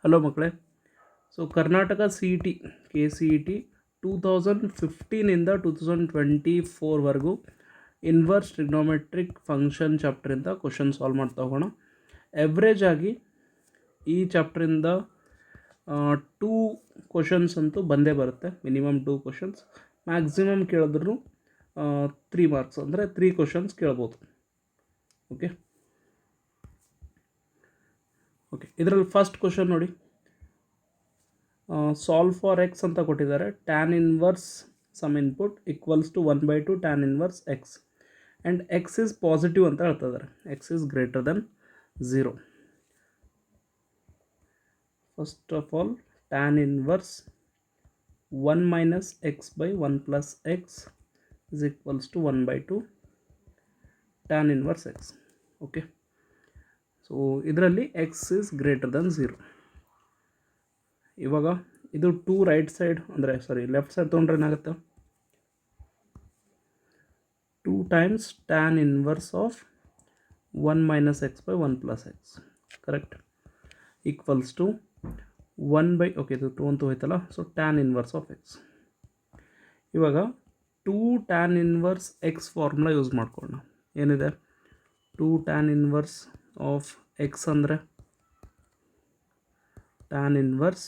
Hello ಮಕ್ಕಳೇ. So Karnataka C E T K C E T 2015ಇಂದ 2024ವರೆಗೂ ಇನ್ವರ್ಸ್ ಟ್ರಿಗ್ನೋಮೆಟ್ರಿಕ್ ಫಂಕ್ಷನ್ ಚಾಪ್ಟ್ರಿಂದ ಕ್ವಶನ್ ಸಾಲ್ವ್ ಮಾಡ್ತಾ ಹೋಗೋಣ. ಎವ್ರೇಜ್ ಆಗಿ ಈ ಚಾಪ್ಟ್ರಿಂದ 2 ಕ್ವಶನ್ಸ್ ಅಂತೂ ಬಂದೇ ಬರುತ್ತೆ. ಮಿನಿಮಮ್ 2 ಕ್ವಶನ್ಸ್, ಮ್ಯಾಕ್ಸಿಮಮ್ ಕೇಳಿದ್ರು 3 ಮಾರ್ಕ್ಸ್ ಅಂದರೆ 3 ಕ್ವಶನ್ಸ್ ಕೇಳ್ಬೋದು. ಓಕೆ, ಇದರಲ್ಲಿ ಫಸ್ಟ್ ಕ್ವಶನ್ ನೋಡಿ. ಸಾಲ್ವ್ ಫಾರ್ ಎಕ್ಸ್ ಅಂತ ಕೊಟ್ಟಿದ್ದಾರೆ. Tan inverse some input equals to 1/2 tan inverse x and x is positive ಅಂತ ಹೇಳ್ತಿದ್ದಾರೆ. X is greater than 0. First of all, tan inverse 1 minus x by 1 plus x is equals to 1/2 tan inverse x. Okay, so ಇದರಲ್ಲಿ x is greater than 0. ಇವಾಗ ಇದು 2 right side ಅಂದರೆ left side ತೊಗೊಂಡ್ರೆ ಏನಾಗುತ್ತೆ? 2 times tan inverse of 1 minus x by 1 plus x, correct, equals to 1 by, okay ಇದು 2 ಅಂತೂ ಹೋಯ್ತಲ್ಲ, so tan inverse of x. ಇವಾಗ 2 tan inverse x formula use ಮಾಡ್ಕೊಳ್ಳೋಣ. ಏನಿದೆ? 2 ಟ್ಯಾನ್ ಇನ್ವರ್ಸ್ ಆಫ್ ಎಕ್ಸ್ ಅಂದರೆ tan inverse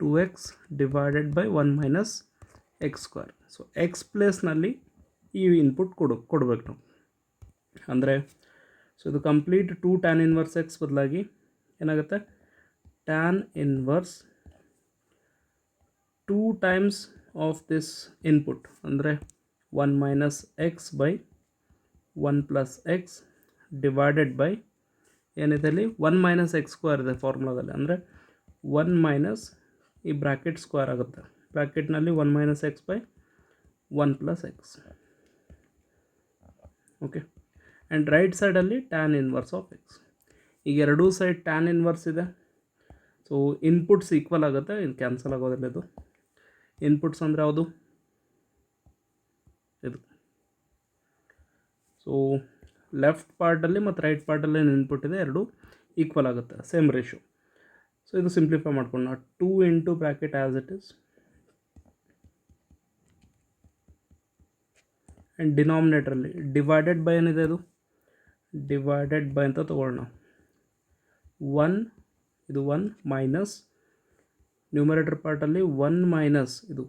2x divided by 1 minus x square. So x ಪ್ಲೇಸ್ನಲ್ಲಿ ಈ input ಕೊಡಬೇಕು ನಾವು. ಅಂದರೆ ಸೊ ಇದು ಕಂಪ್ಲೀಟ್ 2 ಟ್ಯಾನ್ ಇನ್ವರ್ಸ್ ಎಕ್ಸ್ ಬದಲಾಗಿ ಏನಾಗುತ್ತೆ? Tan inverse 2 times of this input ಅಂದರೆ 1 minus x by 1 plus x divided by ಏನಿದೆ ಅಲ್ಲಿ 1 ಮೈನಸ್ ಎಕ್ಸ್ ಸ್ಕ್ವೇರ್ ಇದೆ ಫಾರ್ಮುಲಾದಲ್ಲಿ. ಅಂದರೆ 1 ಮೈನಸ್ ಈ ಬ್ರ್ಯಾಕೆಟ್ ಸ್ಕ್ವೇರ್ ಆಗುತ್ತೆ. ಬ್ರ್ಯಾಕೆಟ್ನಲ್ಲಿ 1 minus x by 1 plus X. Okay, and right ಸೈಡಲ್ಲಿ ಟ್ಯಾನ್ ಇನ್ವರ್ಸ್ ಆಫ್ ಎಕ್ಸ್. ಈಗ ಎರಡೂ ಸೈಡ್ ಟ್ಯಾನ್ ಇನ್ವರ್ಸ್ ಇದೆ. ಸೊ ಇನ್ಪುಟ್ಸ್ ಈಕ್ವಲ್ ಆಗುತ್ತೆ, ಇದು ಕ್ಯಾನ್ಸಲ್ ಆಗೋದಿಲ್ಲ. ಇದು ಇನ್ಪುಟ್ಸ್ ಅಂದರೆ ಯಾವುದು? ಇದು. ಸೊ ಲೆಫ್ಟ್ ಪಾರ್ಟಲ್ಲಿ ಮತ್ತು ರೈಟ್ ಪಾರ್ಟಲ್ಲಿ ಏನು ಇನ್ಪುಟ್ ಇದೆ ಎರಡು ಈಕ್ವಲ್ ಆಗುತ್ತೆ, ಸೇಮ್ ರೇಷಿಯೋ. ಸೊ ಇದು ಸಿಂಪ್ಲಿಫೈ ಮಾಡ್ಕೊಂಡು 2 into bracket as it is and ಡಿನಾಮಿನೇಟ್ರಲ್ಲಿ ಡಿವೈಡೆಡ್ ಬೈ ಏನಿದೆ ಅದು ಡಿವೈಡೆಡ್ ಬೈ ಅಂತ ತೊಗೊಳ್ಳೋಣ. 1 ಇದು 1 ಮೈನಸ್ ನ್ಯೂಮರೇಟರ್ ಪಾರ್ಟಲ್ಲಿ 1 ಮೈನಸ್ ಇದು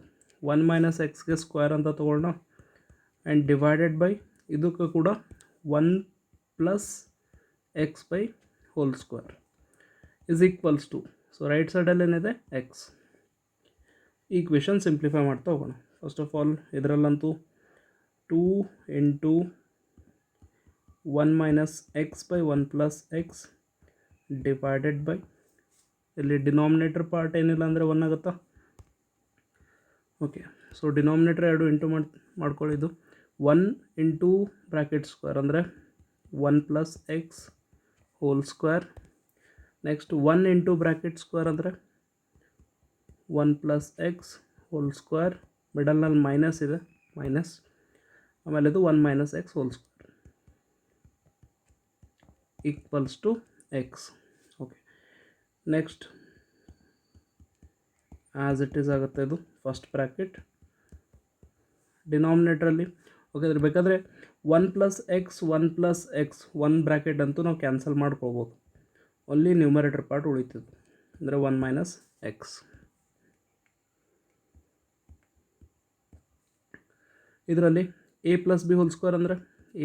1 ಮೈನಸ್ ಎಕ್ಸ್ಗೆ ಸ್ಕ್ವೇರ್ ಅಂತ ತೊಗೊಳ್ಳೋಣ ಆ್ಯಂಡ್ ಡಿವೈಡೆಡ್ ಬೈ ಇದಕ್ಕೂ ಕೂಡ 1 plus x by whole square is equals to, so right ಸೈಡಲ್ಲಿ ಏನಿದೆ ಎಕ್ಸ್. ಈಕ್ವೇಷನ್ ಸಿಂಪ್ಲಿಫೈ ಮಾಡ್ತಾ ಹೋಗೋಣ. ಫಸ್ಟ್ ಆಫ್ ಆಲ್ ಇದರಲ್ಲಂತೂ 2 into 1 minus x by 1 plus x divided by, ಇಲ್ಲಿ ಡಿನಾಮಿನೇಟರ್ ಪಾರ್ಟ್ ಏನಿಲ್ಲ ಅಂದರೆ 1 ಆಗುತ್ತಾ? ಓಕೆ, ಸೊ ಡಿನಾಮಿನೇಟರ್ ಎರಡು ಇಂಟು ಮಾಡ್ಕೊಳ್ಳಿದ್ದು 1 ಇಂಟು ಬ್ರ್ಯಾಕೆಟ್ ಸ್ಕ್ವೇರ್ ಅಂದರೆ 1 plus x whole square. Next 1 into bracket square ಅಂದರೆ 1 plus x whole square. ಮಿಡಲ್ನಲ್ಲಿ minus ಇದೆ, ಮೈನಸ್, ಆಮೇಲೆ ಇದು 1 minus x whole square equals to x. Okay, next as it is ಆಗುತ್ತೆ ಇದು first bracket ಡಿನಾಮಿನೇಟ್ರಲ್ಲಿ. ಓಕೆ, ಅದ್ರ ಬೇಕಾದರೆ 1 plus x 1 plus x 1 bracket ಅಂತೂ ನಾವು ಕ್ಯಾನ್ಸಲ್ ಮಾಡ್ಕೋಬೋದು. ಓನ್ಲಿ ನ್ಯೂಮರೇಟರ್ ಪಾರ್ಟ್ ಉಳಿತದೆ ಅಂದರೆ 1 ಮೈನಸ್ ಎಕ್ಸ್. ಇದರಲ್ಲಿ a plus b whole square ಅಂದರೆ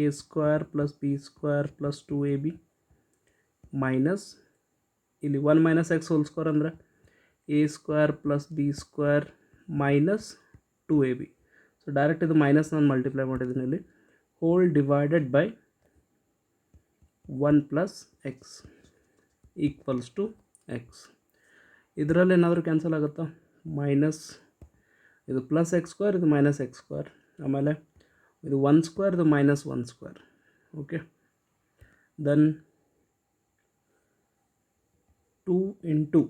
a square plus b square plus 2ab minus ಇಲ್ಲಿ 1 ಮೈನಸ್ ಎಕ್ಸ್ ಹೋಲ್ ಸ್ಕ್ವೇರ್ ಅಂದರೆ a square plus b square minus 2ab. So direct ಇದು minus ನಾನು multiply ಮಾಡಿದ್ದೀನಿ ಇಲ್ಲಿ, whole divided by 1 plus x equals to x. ಇದರಲ್ಲಿ ಏನಾದರೂ cancel ಆಗುತ್ತಾ? Minus ಇದು ಪ್ಲಸ್ ಎಕ್ಸ್ ಸ್ಕ್ವೇರ್, ಇದು ಮೈನಸ್ ಎಕ್ಸ್ ಸ್ಕ್ವೇರ್, ಆಮೇಲೆ ಇದು 1 ಸ್ಕ್ವೇರ್, ಇದು minus 1 square. Okay, then 2 into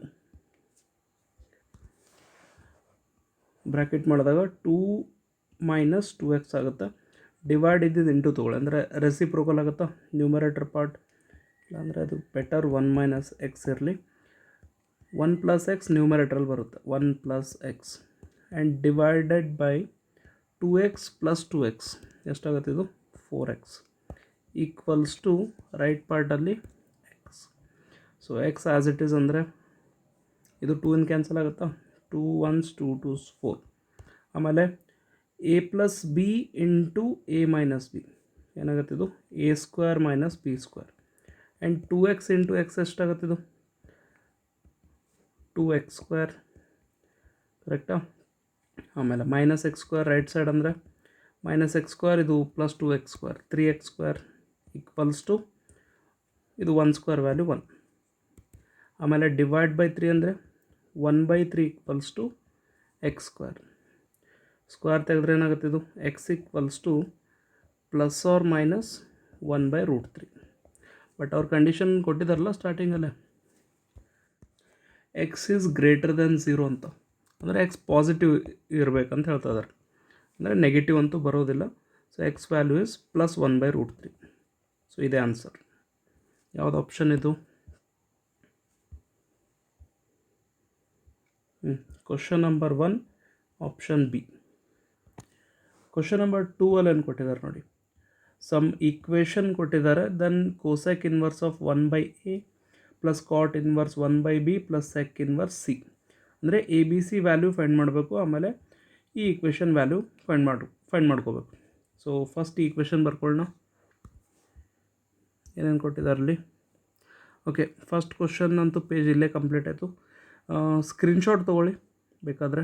bracket ಮಾಡಿದಾಗ 2 ಮೈನಸ್ 2x ಆಗುತ್ತೆ. ಡಿವೈಡ್ ಇದ್ದಿದ್ದು ಇಂಟು ತೊಗೊಳ್ಳಿ ಅಂದರೆ ರೆಸಿಪ್ರೋಕಲ್ ಆಗುತ್ತಾ ನ್ಯೂಮರೇಟರ್ ಪಾರ್ಟ್, ಇಲ್ಲಾಂದರೆ ಅದು ಬೆಟರ್ 1 ಮೈನಸ್ ಎಕ್ಸ್ ಇರಲಿ. 1 ಪ್ಲಸ್ ಎಕ್ಸ್ ನ್ಯೂಮರೇಟ್ರಲ್ಲಿ ಬರುತ್ತೆ 1 plus x and divided by 2x plus 2x ಎಷ್ಟಾಗುತ್ತೆ ಇದು 4x ಈಕ್ವಲ್ಸ್ ಟು ರೈಟ್ ಪಾರ್ಟಲ್ಲಿ x. So x as it is ಅಂದರೆ ಇದು 2 ಇನ್ ಕ್ಯಾನ್ಸಲ್ ಆಗುತ್ತಾ 2 1s 2 2s 4. ಆಮೇಲೆ a plus b into a minus b ಏನಾಗುತ್ತೆ ಇದು a square minus b square and 2x into x ಎಷ್ಟಾಗುತ್ತೆ ಇದು 2x ಸ್ಕ್ವೇರ್ ಕರೆಕ್ಟಾ. ಆಮೇಲೆ minus x square right side ಅಂದರೆ ಮೈನಸ್ ಎಕ್ಸ್ ಸ್ಕ್ವೇರ್ ಇದು plus 2x square 3x square equals to ಇದು 1 square value 1. ಆಮೇಲೆ ಡಿವೈಡ್ ಬೈ 3 ಅಂದರೆ 1/3 equals to x square. Square ತೆಗೆದ್ರೆ ಏನಾಗುತ್ತೆ ಇದು x equals to plus or minus 1/√3. But ಅವ್ರ condition ಕೊಟ್ಟಿದ್ದಾರಲ್ಲ ಸ್ಟಾರ್ಟಿಂಗಲ್ಲೇ ಎಕ್ಸ್ ಈಸ್ ಗ್ರೇಟರ್ ದೆನ್ 0 ಅಂತ, ಅಂದರೆ ಎಕ್ಸ್ ಪಾಸಿಟಿವ್ ಇರಬೇಕಂತ ಹೇಳ್ತಾ ಇದ್ದಾರೆ, ಅಂದರೆ ನೆಗೆಟಿವ್ ಅಂತೂ ಬರೋದಿಲ್ಲ. So x value is plus 1/√3. So ಇದೇ ಆನ್ಸರ್. ಯಾವುದು ಆಪ್ಷನ್ ಇದು? Question number 1 option B. Question number 2 ಅಲ್ಲಿ ಏನು ಕೊಟ್ಟಿದ್ದಾರೆ ನೋಡಿ, ಸಮ್ ಈಕ್ವೇಷನ್ ಕೊಟ್ಟಿದ್ದಾರೆ, then cosec inverse of 1/a plus cot inverse 1/b plus sec inverse c. ಅಂದರೆ a b c value find ಮಾಡಬೇಕು, ಆಮೇಲೆ ಈ ಈಕ್ವೇಷನ್ ವ್ಯಾಲ್ಯೂ ಫೈಂಡ್ ಮಾಡ್ಕೋಬೇಕು. ಸೊ ಫಸ್ಟ್ ಈ ಈಕ್ವೇಷನ್ ಬರ್ಕೊಳ್ಳೋಣ. ಏನೇನು ಕೊಟ್ಟಿದ್ದಾರೆ ಅಲ್ಲಿ? ಓಕೆ, ಫಸ್ಟ್ ಕ್ವಶನ್ ಅಂತೂ ಪೇಜ್ ಇಲ್ಲೇ ಕಂಪ್ಲೀಟ್ ಆಯಿತು. ಸ್ಕ್ರೀನ್ಶಾಟ್ ತೊಗೊಳ್ಳಿ ಬೇಕಾದರೆ.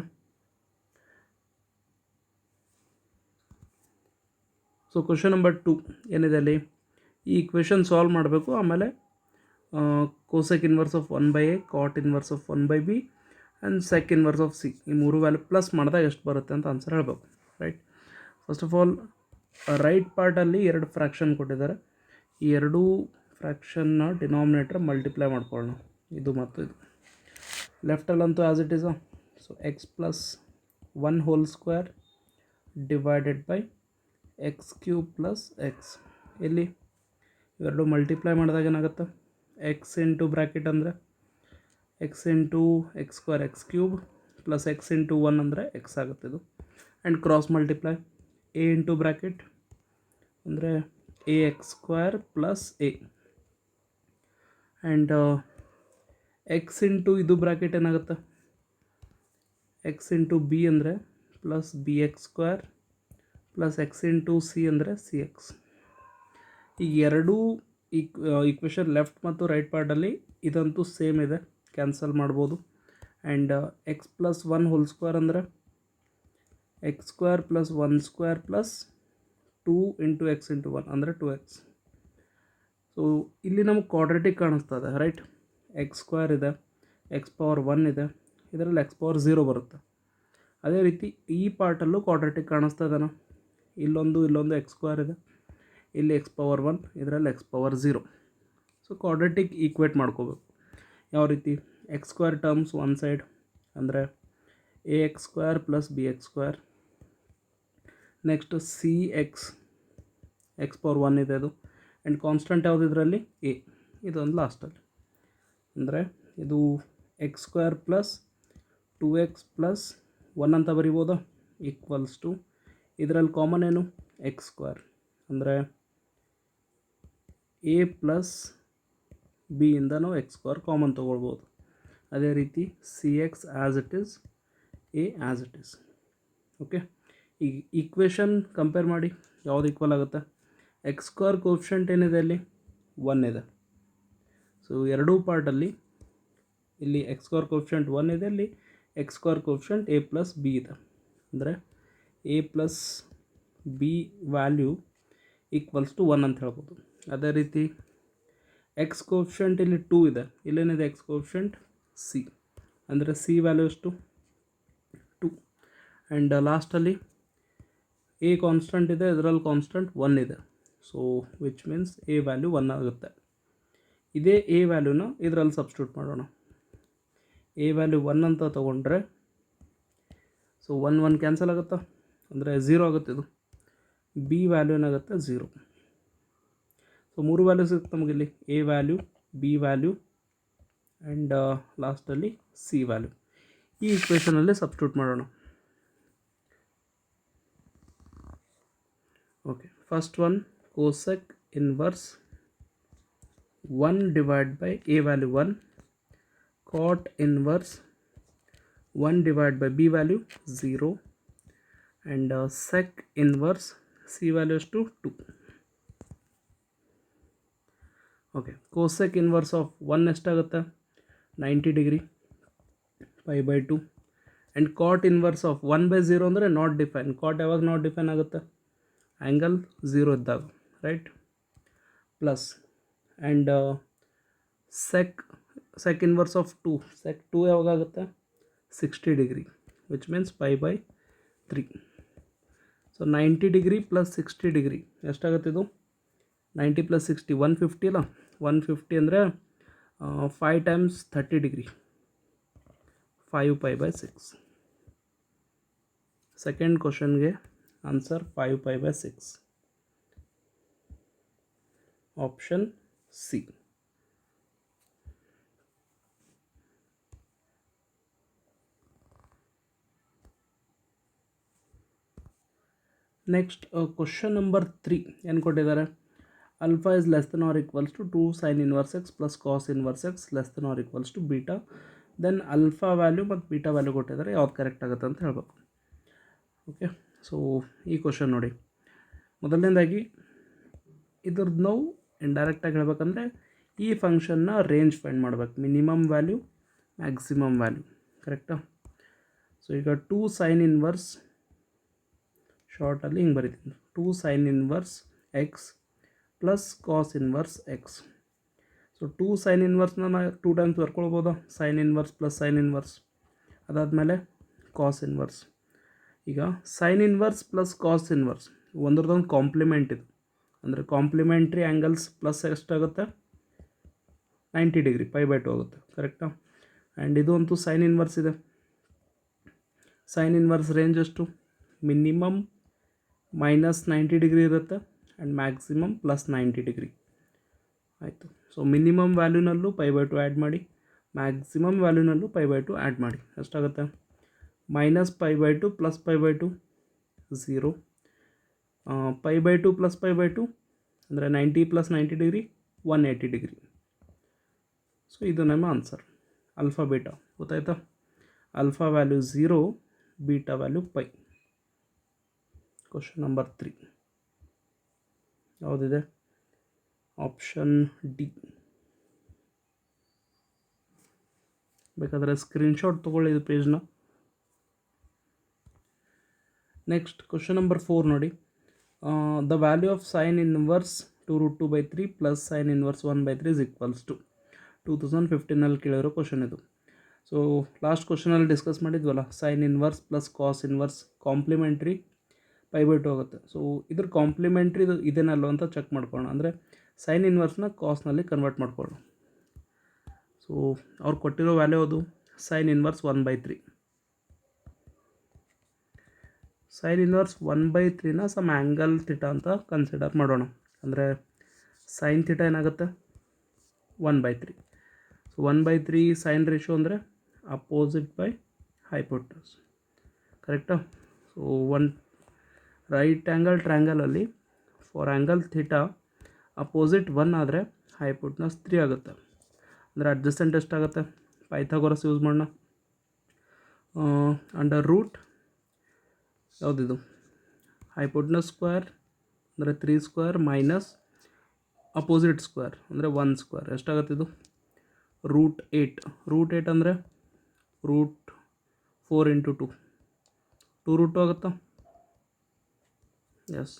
ಸೊ ಕ್ವಶನ್ ನಂಬರ್ 2 ಏನಿದೆ ಅಲ್ಲಿ, ಈ ಈಕ್ವೇಷನ್ ಸಾಲ್ವ್ ಮಾಡಬೇಕು, ಆಮೇಲೆ cosec inverse of 1/a cot inverse of 1/b and sec inverse of c, ಈ ಮೂರು ವ್ಯಾಲ್ಯೂ ಪ್ಲಸ್ ಮಾಡಿದಾಗ ಎಷ್ಟು ಬರುತ್ತೆ ಅಂತ ಆನ್ಸರ್ ಹೇಳಬೇಕು. Right, first of all right ಪಾರ್ಟಲ್ಲಿ 2 ಫ್ರ್ಯಾಕ್ಷನ್ ಕೊಟ್ಟಿದ್ದಾರೆ. ಈ ಎರಡೂ ಫ್ರ್ಯಾಕ್ಷನ್ನ ಡಿನಾಮಿನೇಟರ್ ಮಲ್ಟಿಪ್ಲೈ ಮಾಡ್ಕೊಳ್ಳೋಣ, ಇದು ಮತ್ತು ಇದು. ಲೆಫ್ಟಲ್ಲಂತೂ as it is. So x plus 1 whole square divided by x cube plus x. ಇಲ್ಲಿ ಇವೆರಡು ಮಲ್ಟಿಪ್ಲೈ ಮಾಡಿದಾಗ ಏನಾಗುತ್ತೆ, ಎಕ್ಸ್ ಇಂಟು ಬ್ರ್ಯಾಕೆಟ್ ಅಂದರೆ x into x square x cube plus x into 1 ಅಂದರೆ ಎಕ್ಸ್ ಆಗುತ್ತೆ ಇದು. And cross multiply a into bracket ಅಂದರೆ a x square plus a and x into ಇದು ಬ್ರ್ಯಾಕೆಟ್ ಏನಾಗುತ್ತೆ, ಎಕ್ಸ್ ಇಂಟು ಬಿ ಅಂದರೆ plus b x square plus x into c ಅಂದರೆ c x. ಈಗ ಎರಡೂ ಈಕ್ವೇಷನ್ ಲೆಫ್ಟ್ ಮತ್ತು ರೈಟ್ ಪಾರ್ಟಲ್ಲಿ ಇದಂತೂ ಸೇಮ್ ಇದೆ, ಕ್ಯಾನ್ಸಲ್ ಮಾಡ್ಬೋದು. And x plus 1 whole square ಅಂದರೆ x square plus 1 square plus 2 into x into 1 ಅಂದರೆ 2x. ಸೊ ಇಲ್ಲಿ ನಮಗೆ ಕ್ವಾಡ್ರೆಟಿಕ್ ಕಾಣಿಸ್ತದೆ ರೈಟ್. ಎಕ್ಸ್ ಸ್ಕ್ವೇರ್ ಇದೆ, ಎಕ್ಸ್ ಪವರ್ 1 ಇದೆ, ಇದರಲ್ಲಿ ಎಕ್ಸ್ ಪವರ್ 0 ಬರುತ್ತೆ. ಅದೇ ರೀತಿ ಈ ಪಾರ್ಟಲ್ಲೂ ಕ್ವಾಡ್ರೆಟಿಕ್ ಕಾಣಿಸ್ತಾ ಇದೆನಾ, ಇಲ್ಲೊಂದು ಎಕ್ಸ್ ಸ್ಕ್ವೇರ್ ಇದೆ, ಇಲ್ಲಿ ಎಕ್ಸ್ ಪವರ್ 1, ಇದರಲ್ಲಿ x power 0. So quadratic equate ಮಾಡ್ಕೋಬೇಕು. ಯಾವ ರೀತಿ, x square terms one side ಅಂದರೆ a x square plus b x square. Next c x power 1 ಇದೆ ಅದು, ಆ್ಯಂಡ್ ಕಾನ್ಸ್ಟೆಂಟ್ ಯಾವುದು ಇದರಲ್ಲಿ ಎ, ಇದೊಂದು ಲಾಸ್ಟಲ್ಲಿ. ಅಂದರೆ ಇದು X square plus 2x plus 1 ಅಂತ ಬರಿಬೋದಾ, ಈಕ್ವಲ್ಸ್ ಟು ಇದರಲ್ಲಿ ಕಾಮನ್ ಏನು ಎಕ್ಸ್ ಸ್ಕ್ವೇರ್ ಅಂದರೆ ಎ ಪ್ಲಸ್ ಬಿ ಇಂದ ನಾವು ಎಕ್ಸ್ ಸ್ಕ್ವೇರ್ ಕಾಮನ್ ತೊಗೊಳ್ಬೋದು. ಅದೇ ರೀತಿ C X as it is, A as it is. Okay, ಈಗ ಈಕ್ವೇಷನ್ ಕಂಪೇರ್ ಮಾಡಿ ಯಾವುದು ಈಕ್ವಲ್ ಆಗುತ್ತೆ. ಎಕ್ಸ್ ಸ್ಕ್ವೇರ್ ಕೋಫಿಷಿಯಂಟ್ ಏನಿದೆ ಅಲ್ಲಿ 1 ಇದೆ. ಸೊ ಎರಡೂ ಪಾರ್ಟಲ್ಲಿ ಇಲ್ಲಿ ಎಕ್ಸ್ ಸ್ಕ್ವೇರ್ ಕೋಫಿಷಿಯಂಟ್ 1 ಇದೆ, ಇಲ್ಲಿ x square coefficient a plus b ಇದೆ. ಅಂದರೆ a plus b value equals to 1 ಅಂತ ಹೇಳ್ಬೋದು. ಅದೇ ರೀತಿ ಎಕ್ಸ್ ಕೋಫಿಷಿಯಂಟ್ ಇಲ್ಲಿ 2 ಇದೆ, ಇಲ್ಲೇನಿದೆ ಎಕ್ಸ್ ಕೋಫಿಷಿಯಂಟ್ ಸಿ, ಅಂದರೆ ಸಿ ವ್ಯಾಲ್ಯೂ ಎಷ್ಟು 2. ಆ್ಯಂಡ್ ಲಾಸ್ಟಲ್ಲಿ ಎ ಕಾನ್ಸ್ಟೆಂಟ್ ಇದೆ, ಇದರಲ್ಲಿ ಕಾನ್ಸ್ಟೆಂಟ್ 1 ಇದೆ. So which means A value 1 ಆಗುತ್ತೆ. ಇದೇ ಎ ವ್ಯಾಲ್ಯೂನ ಇದರಲ್ಲಿ ಸಬ್ಸ್ಟಿಟ್ಯೂಟ್ ಮಾಡೋಣ. ಎ ವ್ಯಾಲ್ಯೂ 1 ಅಂತ ತೊಗೊಂಡ್ರೆ ಸೊ 1 ಕ್ಯಾನ್ಸಲ್ ಆಗುತ್ತಾ, ಅಂದರೆ 0 ಆಗುತ್ತೆ ಇದು. ಬಿ ವ್ಯಾಲ್ಯೂ ಏನಾಗುತ್ತೆ 0. ಸೊ 3 ವ್ಯಾಲ್ಯೂ ಸಿಗುತ್ತೆ ನಮಗಿಲ್ಲಿ, A value, B value and ಲಾಸ್ಟಲ್ಲಿ ಸಿ ವ್ಯಾಲ್ಯೂ. ಈ ಈಕ್ವೇಷನಲ್ಲಿ ಸಬ್ಸ್ಟಿಟ್ಯೂಟ್ ಮಾಡೋಣ. Okay, first one cosec inverse 1 divided by a value 1, cot inverse 1 divided by b value 0, and sec inverse c value is to 2. Okay, cosec inverse of 1 ಎಷ್ಟಾಗುತ್ತೆ 90 degree pi by 2, and cot inverse of 1/0 ಅಂದರೆ not define. ಕಾಟ್ ಯಾವಾಗ not define ಆಗುತ್ತೆ? Angle 0 ಇದ್ದಾಗ, right? Plus and sec inverse of 2, sec 2 ಯಾವಾಗ ಆಗುತ್ತೆ 60 degree, which means pi by 3. So 90 degree plus 60 degree ಎಷ್ಟಾಗುತ್ತೆ? ಇದು 90 plus 60 150 ಅಲ್ಲ, 150 ಅಂದರೆ 5 times 30 degree, 5 pi by 6. Second ಕ್ವಶನ್ಗೆ answer 5 pi by 6, option C. Next question number 3 ಏನು ಕೊಟ್ಟಿದ್ದಾರೆ? alpha is less than or equals to 2 sin inverse x plus cos inverse x less than or equals to beta. Then alpha value ಮತ್ತು beta value ಕೊಟ್ಟಿದ್ದಾರೆ, ಯಾವ್ದು correct ಆಗುತ್ತೆ ಅಂತ ಹೇಳಬೇಕು. Okay, so ಈ question ನೋಡಿ, ಮೊದಲನೇದಾಗಿ ಇದ್ರದ್ದು ನಾವು ಇಂಡೈರೆಕ್ಟಾಗಿ ಹೇಳ್ಬೇಕಂದ್ರೆ ಈ ಫಂಕ್ಷನ್ನ ರೇಂಜ್ ಫೈಂಡ್ ಮಾಡ್ಬೇಕು, ಮಿನಿಮಮ್ ವ್ಯಾಲ್ಯೂ ಮ್ಯಾಕ್ಸಿಮಮ್ ವ್ಯಾಲ್ಯೂ, ಕರೆಕ್ಟಾ? ಸೊ ಈಗ 2 sin ಇನ್ವರ್ಸ್ ಶಾರ್ಟಲ್ಲಿ ಹಿಂಗೆ ಬರೀತೀನಿ, 2 sin inverse x plus cos inverse x. So 2 sin ಇನ್ವರ್ಸ್ನ ನಾನು 2 ಟೈಮ್ಸ್ ಬರ್ಕೊಳ್ಬೋದಾ? Sine inverse plus sine inverse, ಅದಾದಮೇಲೆ ಕಾಸ್ ಇನ್ವರ್ಸ್. ಈಗ sine inverse plus cos inverse ಒಂದ್ರದ್ದೊಂದು ಕಾಂಪ್ಲಿಮೆಂಟ್ ಇದು, ಅಂದರೆ ಕಾಂಪ್ಲಿಮೆಂಟ್ರಿ ಆ್ಯಂಗಲ್ಸ್ ಪ್ಲಸ್ ಎಷ್ಟಾಗುತ್ತೆ 90 ಡಿಗ್ರಿ ಪೈ ಬೈ 2 ಆಗುತ್ತೆ, ಕರೆಕ್ಟಾ? ಆ್ಯಂಡ್ ಇದು ಅಂತೂ ಸೈನ್ ಇನ್ವರ್ಸ್ ಇದೆ. ಸೈನ್ ಇನ್ವರ್ಸ್ ರೇಂಜ್ ಎಷ್ಟು? ಮಿನಿಮಮ್ ಮೈನಸ್ 90 ಡಿಗ್ರಿ ಇರುತ್ತೆ ಆ್ಯಂಡ್ ಮ್ಯಾಕ್ಸಿಮಮ್ ಪ್ಲಸ್ 90 ಡಿಗ್ರಿ. ಆಯಿತು. ಸೊ ಮಿನಿಮಮ್ ವ್ಯಾಲ್ಯೂನಲ್ಲೂ ಪೈ ಬೈ 2 ಆ್ಯಡ್ ಮಾಡಿ, ಮ್ಯಾಕ್ಸಿಮಮ್ ವ್ಯಾಲ್ಯೂನಲ್ಲೂ ಪೈ ಬೈ 2 ಆ್ಯಡ್ ಮಾಡಿ, ಎಷ್ಟಾಗುತ್ತೆ? Minus pi by 2 plus pi by 2 0, pi by 2 plus pi by 2 ಅಂದರೆ 90 ಪ್ಲಸ್ 90 ಡಿಗ್ರಿ 180 ಡಿಗ್ರಿ. ಸೊ ಇದು ನಮ್ಮ ಆನ್ಸರ್, ಅಲ್ಫಾ ಬೀಟಾ. ಗೊತ್ತಾಯ್ತಾ? Alpha value 0, beta value pi. Question number 3 ಯಾವುದಿದೆ? Option D. ಬೇಕಾದರೆ screenshot ತೊಗೊಳ್ಳಿ ಇದು ಪೇಜ್ನ. ನೆಕ್ಸ್ಟ್ ಕ್ವಶನ್ ನಂಬರ್ 4 ನೋಡಿ, the value of sine inverse 2√2/3 plus sine inverse 1/3 is equals to 2015ನಲ್ಲಿ ಕೇಳಿರೋ ಕ್ವಶನ್ ಇದು. ಸೊ ಲಾಸ್ಟ್ ಕ್ವಶನಲ್ಲಿ ಡಿಸ್ಕಸ್ ಮಾಡಿದ್ವಲ್ಲ, sine inverse plus cos inverse complementary pi by 2 ಆಗುತ್ತೆ. ಸೊ ಇದ್ರ ಕಾಂಪ್ಲಿಮೆಂಟ್ರಿ ಇದು ಇದೇನಲ್ಲ ಅಂತ ಚೆಕ್ ಮಾಡ್ಕೊಳ್ಳೋಣ, ಅಂದರೆ ಸೈನ್ ಇನ್ವರ್ಸ್ನ ಕಾಸ್ನಲ್ಲಿ ಕನ್ವರ್ಟ್ ಮಾಡ್ಕೊಳ್ಳೋಣ. ಸೊ ಅವ್ರು ಕೊಟ್ಟಿರೋ ವ್ಯಾಲ್ಯೂ ಅದು ಸೈನ್ ಇನ್ವರ್ಸ್ 1/3. ಸೈನ್ ಇನ್ವರ್ಸ್ 1/3ನ ಸಮ್ ಆ್ಯಂಗಲ್ ಥೀಟಾ ಅಂತ ಕನ್ಸಿಡರ್ ಮಾಡೋಣ, ಅಂದರೆ ಸೈನ್ ಥೀಟಾ ಏನಾಗುತ್ತೆ 1/3. ಸೊ 1/3 ಸೈನ್ ರೇಷಿಯೋ ಅಂದರೆ ಅಪೋಸಿಟ್ ಬೈ ಹೈಪೋಟನಸ್, ಕರೆಕ್ಟಾ? ಸೊ ರೈಟ್ ಆ್ಯಂಗಲ್ ಟ್ರ್ಯಾಂಗಲಲ್ಲಿ ಫಾರ್ ಆ್ಯಂಗಲ್ ಥೀಟಾ ಅಪೋಸಿಟ್ 1 ಆದರೆ ಹೈಪೋಟನಸ್ 3 ಆಗುತ್ತೆ, ಅಂದರೆ ಅಡ್ಜಸೆಂಟ್ ಎಷ್ಟಾಗುತ್ತೆ? ಪೈಥಾಗೊರಸ್ ಯೂಸ್ ಮಾಡೋಣ. ಅಂಡರ್ ರೂಟ್ ಯಾವುದಿದು ಹೈಪೋಟನಸ್ ಸ್ಕ್ವೇರ್ ಅಂದರೆ 3 ಸ್ಕ್ವೇರ್ ಮೈನಸ್ ಅಪೋಸಿಟ್ ಸ್ಕ್ವೇರ್ ಅಂದರೆ 1 ಸ್ಕ್ವೇರ್, ಎಷ್ಟಾಗುತ್ತೆ ಇದು? √8. √8 ಅಂದರೆ √4 × 2, 2√2 ಆಗುತ್ತಾ? ಎಸ್.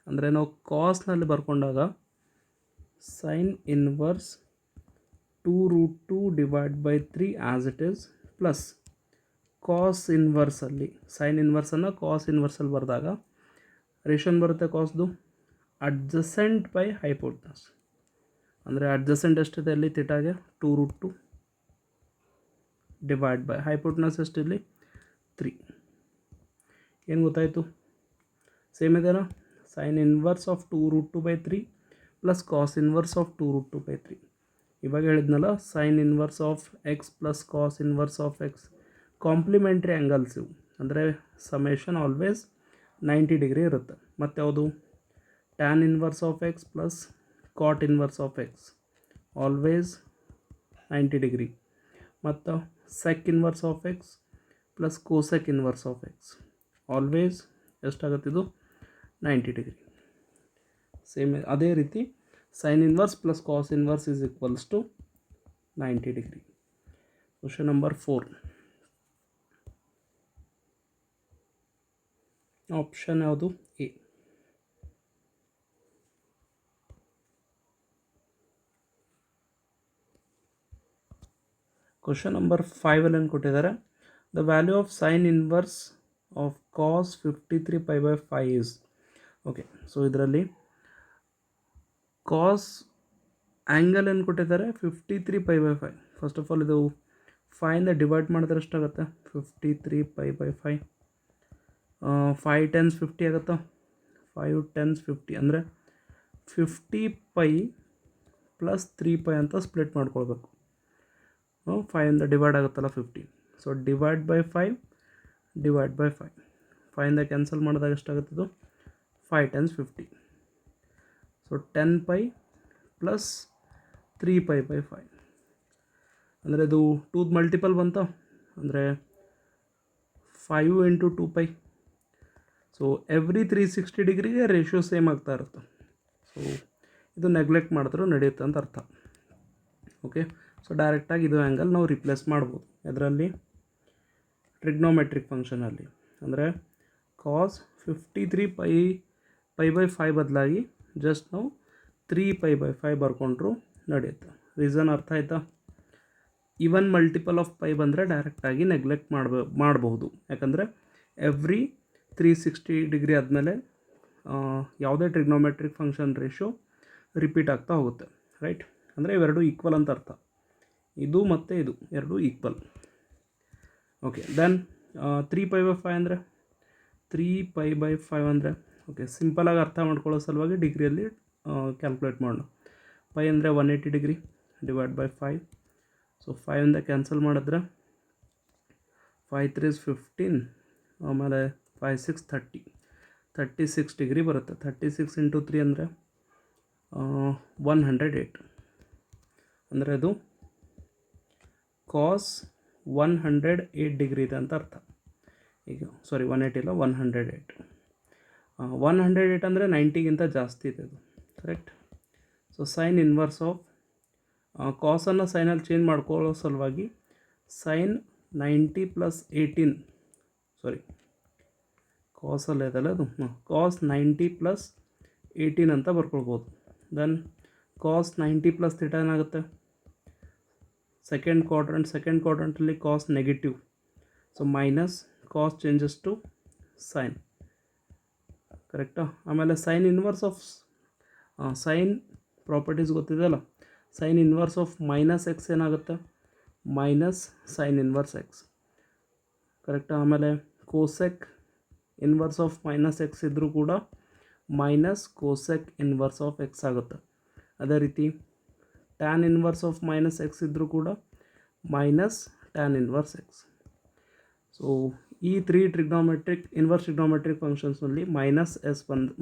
ಅಂದರೆ ನಾವು ಕಾಸ್ನಲ್ಲಿ ಬರ್ಕೊಂಡಾಗ sine inverse 2√2/3 as it is, plus cos ಇನ್ವರ್ಸಲ್ಲಿ ಸೈನ್ ಇನ್ವರ್ಸನ್ನು ಕಾಸ್ ಇನ್ವರ್ಸಲ್ಲಿ ಬರೆದಾಗ ರೇಷನ್ ಬರುತ್ತೆ ಕಾಸ್ದು ಅಡ್ಜಸೆಂಟ್ ಬೈ ಹೈಪೋಟನಸ್, ಅಂದರೆ ಅಡ್ಜಸೆಂಟ್ ಎಷ್ಟಿದೆ ಅಲ್ಲಿ ಥೀಟಾಗೆ 2√2 ಡಿವೈಡ್ ಬೈ ಹೈಪೋಟನಸ್ ಎಷ್ಟಿರಲಿ 3. ಏನು ಗೊತ್ತಾಯಿತು? ಸೇಮ್ ಇದೆನಾ? Sine inverse of 2√2/3 plus cos inverse of 2√2/3. ಇವಾಗ ಹೇಳಿದ್ನಲ್ಲ sine inverse of x plus cos inverse of x complementary angles ಇವು, ಅಂದರೆ ಸಮೇಷನ್ ಆಲ್ವೇಸ್ 90 ಡಿಗ್ರಿ ಇರುತ್ತೆ. ಮತ್ತು ಯಾವುದು tan inverse of x plus cot inverse of x always 90 degree. ಮತ್ತು sec inverse of x plus cosec inverse of x always ಎಷ್ಟಾಗುತ್ತಿದ್ದು 90 degree. Same ಅದೇ ರೀತಿ sine inverse plus cos inverse is equals to 90 degree. Question number 4. Option ಯಾವುದು? A. Question number 5 ಏನು ಕೊಟ್ಟಿದ್ದಾರೆ, the value of sine inverse of cos 53π/5 is. Okay, so ಇದರಲ್ಲಿ cos angle ಏನು ಕೊಟ್ಟಿದ್ದಾರೆ 53π/5. First of all ಇದು 5ಇಂದ divide ಮಾಡಿದ್ರೆ ಎಷ್ಟಾಗುತ್ತೆ 53π/5. 5 tense 50 ಆಗುತ್ತಾ, 5 ಟೆನ್ಸ್ 50 ಅಂದರೆ 50π ಪ್ಲಸ್ 3π ಅಂತ ಸ್ಪ್ಲಿಟ್ ಮಾಡ್ಕೊಳ್ಬೇಕು. 5ಇಂದ ಡಿವೈಡ್ ಆಗುತ್ತಲ್ಲ 50, so divide by 5 divide by 5. 5ಇಂದ ಕ್ಯಾನ್ಸಲ್ ಮಾಡಿದಾಗ ಎಷ್ಟಾಗುತ್ತದು 5 ಟೆನ್ಸ್ 50. ಸೊ 10π ಪ್ಲಸ್ 3π/5 ಅಂದರೆ ಇದು 2ದ ಮಲ್ಟಿಪಲ್ ಬಂತ, ಅಂದರೆ 5 ಇಂಟು 2π. ಸೊ ಎವ್ರಿ 360 ಡಿಗ್ರಿಗೆ ರೇಷಿಯೋ ಸೇಮ್ ಆಗ್ತಾ ಇರುತ್ತೆ. ಸೊ ಇದು ನೆಗ್ಲೆಕ್ಟ್ ಮಾಡಿದ್ರೂ ನಡೆಯುತ್ತೆ ಅಂತ ಅರ್ಥ. ಓಕೆ, ಸೊ ಡೈರೆಕ್ಟಾಗಿ ಇದು ಆ್ಯಂಗಲ್ ನಾವು ರಿಪ್ಲೇಸ್ ಮಾಡ್ಬೋದು ಇದರಲ್ಲಿ ಟ್ರಿಗ್ನೋಮೆಟ್ರಿಕ್ ಫಂಕ್ಷನಲ್ಲಿ. ಅಂದರೆ ಕಾಸ್ 53π/5 ಬದಲಾಗಿ ಜಸ್ಟ್ ನಾವು 3π/5 ಬರ್ಕೊಂಡ್ರು ನಡೆಯುತ್ತೆ. ರೀಸನ್ ಅರ್ಥ ಆಯ್ತಾ? ಈವನ್ ಮಲ್ಟಿಪಲ್ ಆಫ್ ಪೈ ಬಂದರೆ ಡೈರೆಕ್ಟಾಗಿ ನೆಗ್ಲೆಕ್ಟ್ ಮಾಡಬಹುದು. ಯಾಕಂದರೆ ಎವ್ರಿ 360 ಡಿಗ್ರಿ ಆದಮೇಲೆ ಯಾವುದೇ ಟ್ರಿಗ್ನೋಮೆಟ್ರಿಕ್ ಫಂಕ್ಷನ್ ರೇಷಿಯೋ ರಿಪೀಟ್ ಆಗ್ತಾ ಹೋಗುತ್ತೆ, ರೈಟ್? ಅಂದರೆ ಇವೆರಡು ಈಕ್ವಲ್ ಅಂತ ಅರ್ಥ. ಇದು ಮತ್ತು ಇದು ಎರಡು ಈಕ್ವಲ್. ಓಕೆ, ದೆನ್ 3π/5 ಅಂದರೆ 3π/5 ಅಂದರೆ ಓಕೆ, ಸಿಂಪಲಾಗಿ ಅರ್ಥ ಮಾಡ್ಕೊಳ್ಳೋ ಸಲುವಾಗಿ ಡಿಗ್ರಿಯಲ್ಲಿ ಕ್ಯಾಲ್ಕುಲೇಟ್ ಮಾಡೋಣ. ಪೈ ಅಂದರೆ 180 ಡಿಗ್ರಿ ಡಿವೈಡ್ ಬೈ 5. ಸೊ 5ಇಂದ ಕ್ಯಾನ್ಸಲ್ ಮಾಡಿದ್ರೆ 5 3 15, ಆಮೇಲೆ 5 6 30, 36 ಡಿಗ್ರಿ ಬರುತ್ತೆ. 36 ಇಂಟು 3 ಅಂದರೆ 108. ಅಂದರೆ ಅದು ಕಾಸ್ 108 ಡಿಗ್ರಿ ಇದೆ ಅಂತ ಅರ್ಥ. ಈಗ 180 ಇಲ್ಲ, 108. 108 ಅಂದರೆ 90ಗಿಂತ ಜಾಸ್ತಿ ಇದೆ ಅದು, correct? So sine inverse of ಕಾಸನ್ನು ಸೈನಲ್ಲಿ ಚೇಂಜ್ ಮಾಡ್ಕೊಳ್ಳೋ ಸಲುವಾಗಿ ಸೈನ್ 90 ಪ್ಲಸ್ 18, ಕಾಸಲ್ಲೇ ಇದಲ್ಲ ಅದು, ಕಾಸ್ 90 ಪ್ಲಸ್ 18 ಅಂತ ಬರ್ಕೊಳ್ಬೋದು. ದೆನ್ ಕಾಸ್ 90 ಪ್ಲಸ್ ಥೀಟಾ ಏನಾಗುತ್ತೆ, ಸೆಕೆಂಡ್ ಕ್ವಾಡ್ರಂಟಲ್ಲಿ cos negative, so minus cos changes to sine, ಕರೆಕ್ಟಾ? ಆಮೇಲೆ sine inverse of sine properties ಗೊತ್ತಿದೆಯಲ್ಲ, sine inverse of minus x ಏನಾಗುತ್ತೆ, ಮೈನಸ್ ಸೈನ್ ಇನ್ವರ್ಸ್ ಎಕ್ಸ್, ಕರೆಕ್ಟಾ? ಆಮೇಲೆ cosec inverse of minus x ಇದ್ದರೂ ಕೂಡ minus cosec inverse of x ಆಗುತ್ತೆ. ಅದೇ ರೀತಿ tan inverse of minus x ಇದ್ದರೂ ಕೂಡ minus tan inverse x. So ಈ 3 ಇನ್ವರ್ಸ್ ಟ್ರಿಗ್ನೋಮೆಟ್ರಿಕ್ ಫಂಕ್ಷನ್ಸ್ನಲ್ಲಿ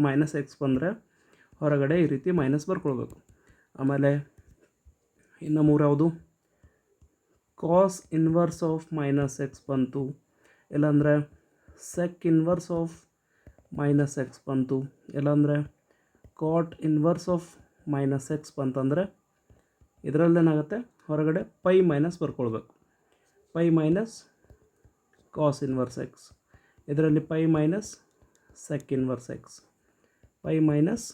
ಮೈನಸ್ ಎಕ್ಸ್ ಬಂದರೆ ಹೊರಗಡೆ ಈ ರೀತಿ ಮೈನಸ್ ಬರ್ಕೊಳ್ಬೇಕು. ಆಮೇಲೆ ಇನ್ನು 3 ಯಾವುದು, cos inverse of minus x ಬಂತು, ಇಲ್ಲಾಂದರೆ sec inverse of minus x ಬಂತು, ಇಲ್ಲಾಂದರೆ cot inverse of minus x ಬಂತಂದರೆ ಇದರಲ್ಲೇನಾಗುತ್ತೆ, ಹೊರಗಡೆ ಪೈ ಮೈನಸ್ ಬರ್ಕೊಳ್ಬೇಕು. Pi minus cos inverse x, ಇದರಲ್ಲಿ pi minus sec inverse x, pi minus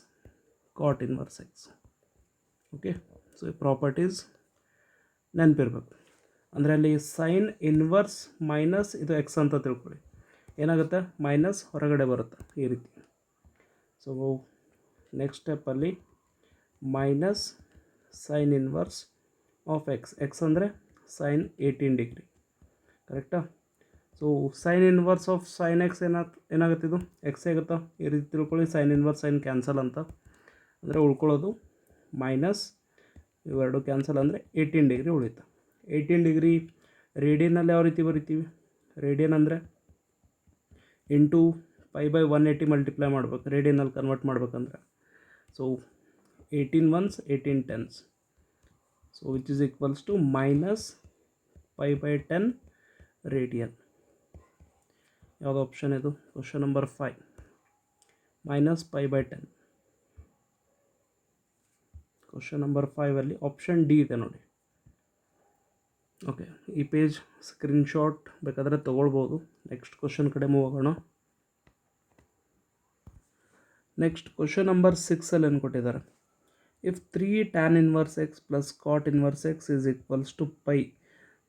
cot inverse x. Okay, so ಈ ಪ್ರಾಪರ್ಟೀಸ್ ನೆನಪಿರ್ಬೇಕು. ಅಂದರೆ ಅಲ್ಲಿ ಸೈನ್ ಇನ್ವರ್ಸ್ ಮೈನಸ್ ಇದು ಎಕ್ಸ್ ಅಂತ ತಿಳ್ಕೊಳ್ಳಿ, ಏನಾಗುತ್ತೆ ಮೈನಸ್ ಹೊರಗಡೆ ಬರುತ್ತೆ ಈ ರೀತಿ. ಸೊ ನೆಕ್ಸ್ಟ್ ಸ್ಟೆಪ್ಪಲ್ಲಿ minus sine inverse of x ಅಂದರೆ ಸೈನ್ 18 ಡಿಗ್ರಿ, ಕರೆಕ್ಟಾ? So sine inverse of sine x ಏನಾಗುತ್ತೆ, ಇದು ಎಕ್ಸ್ ಆಗುತ್ತಾ, ಈ ರೀತಿ ತಿಳ್ಕೊಳ್ಳಿ. ಸೈನ್ ಇನ್ವರ್ಸ್ ಸೈನ್ ಕ್ಯಾನ್ಸಲ್ ಅಂತ ಅಂದರೆ ಉಳ್ಕೊಳ್ಳೋದು ಮೈನಸ್ ಇವೆರಡು ಕ್ಯಾನ್ಸಲ್ ಅಂದರೆ 18 ಡಿಗ್ರಿ ಉಳಿತು. 18 ಡಿಗ್ರಿ ರೇಡಿಯನಲ್ಲಿ ಯಾವ ರೀತಿ ಬರಿತೀವಿ? ರೇಡಿಯನ್ ಅಂದರೆ ಇಂಟು π/180 ಮಲ್ಟಿಪ್ಲೈ ಮಾಡ್ಬೇಕು ರೇಡಿಯನಲ್ಲಿ ಕನ್ವರ್ಟ್ ಮಾಡ್ಬೇಕಂದ್ರೆ. So 18 ones 18 tens, so which is equals to minus π/10 radian. ಯಾವುದು ಆಪ್ಷನ್ ಇದು? Question number 5 minus π/10. Question number 5ಅಲ್ಲಿ ಆಪ್ಷನ್ ಡಿ ಇದೆ ನೋಡಿ. ಓಕೆ, ಈ ಪೇಜ್ ಸ್ಕ್ರೀನ್ಶಾಟ್ ಬೇಕಾದರೆ ತೊಗೊಳ್ಬೋದು. ನೆಕ್ಸ್ಟ್ ಕ್ವಶನ್ ಕಡೆ ಮೂವ್ ಆಗೋಣ. ನೆಕ್ಸ್ಟ್ ಕ್ವಶನ್ ನಂಬರ್ 6ಅಲ್ಲಿ ಏನು ಕೊಟ್ಟಿದ್ದಾರೆ? If 3 tan inverse x plus cot inverse x is equals to π,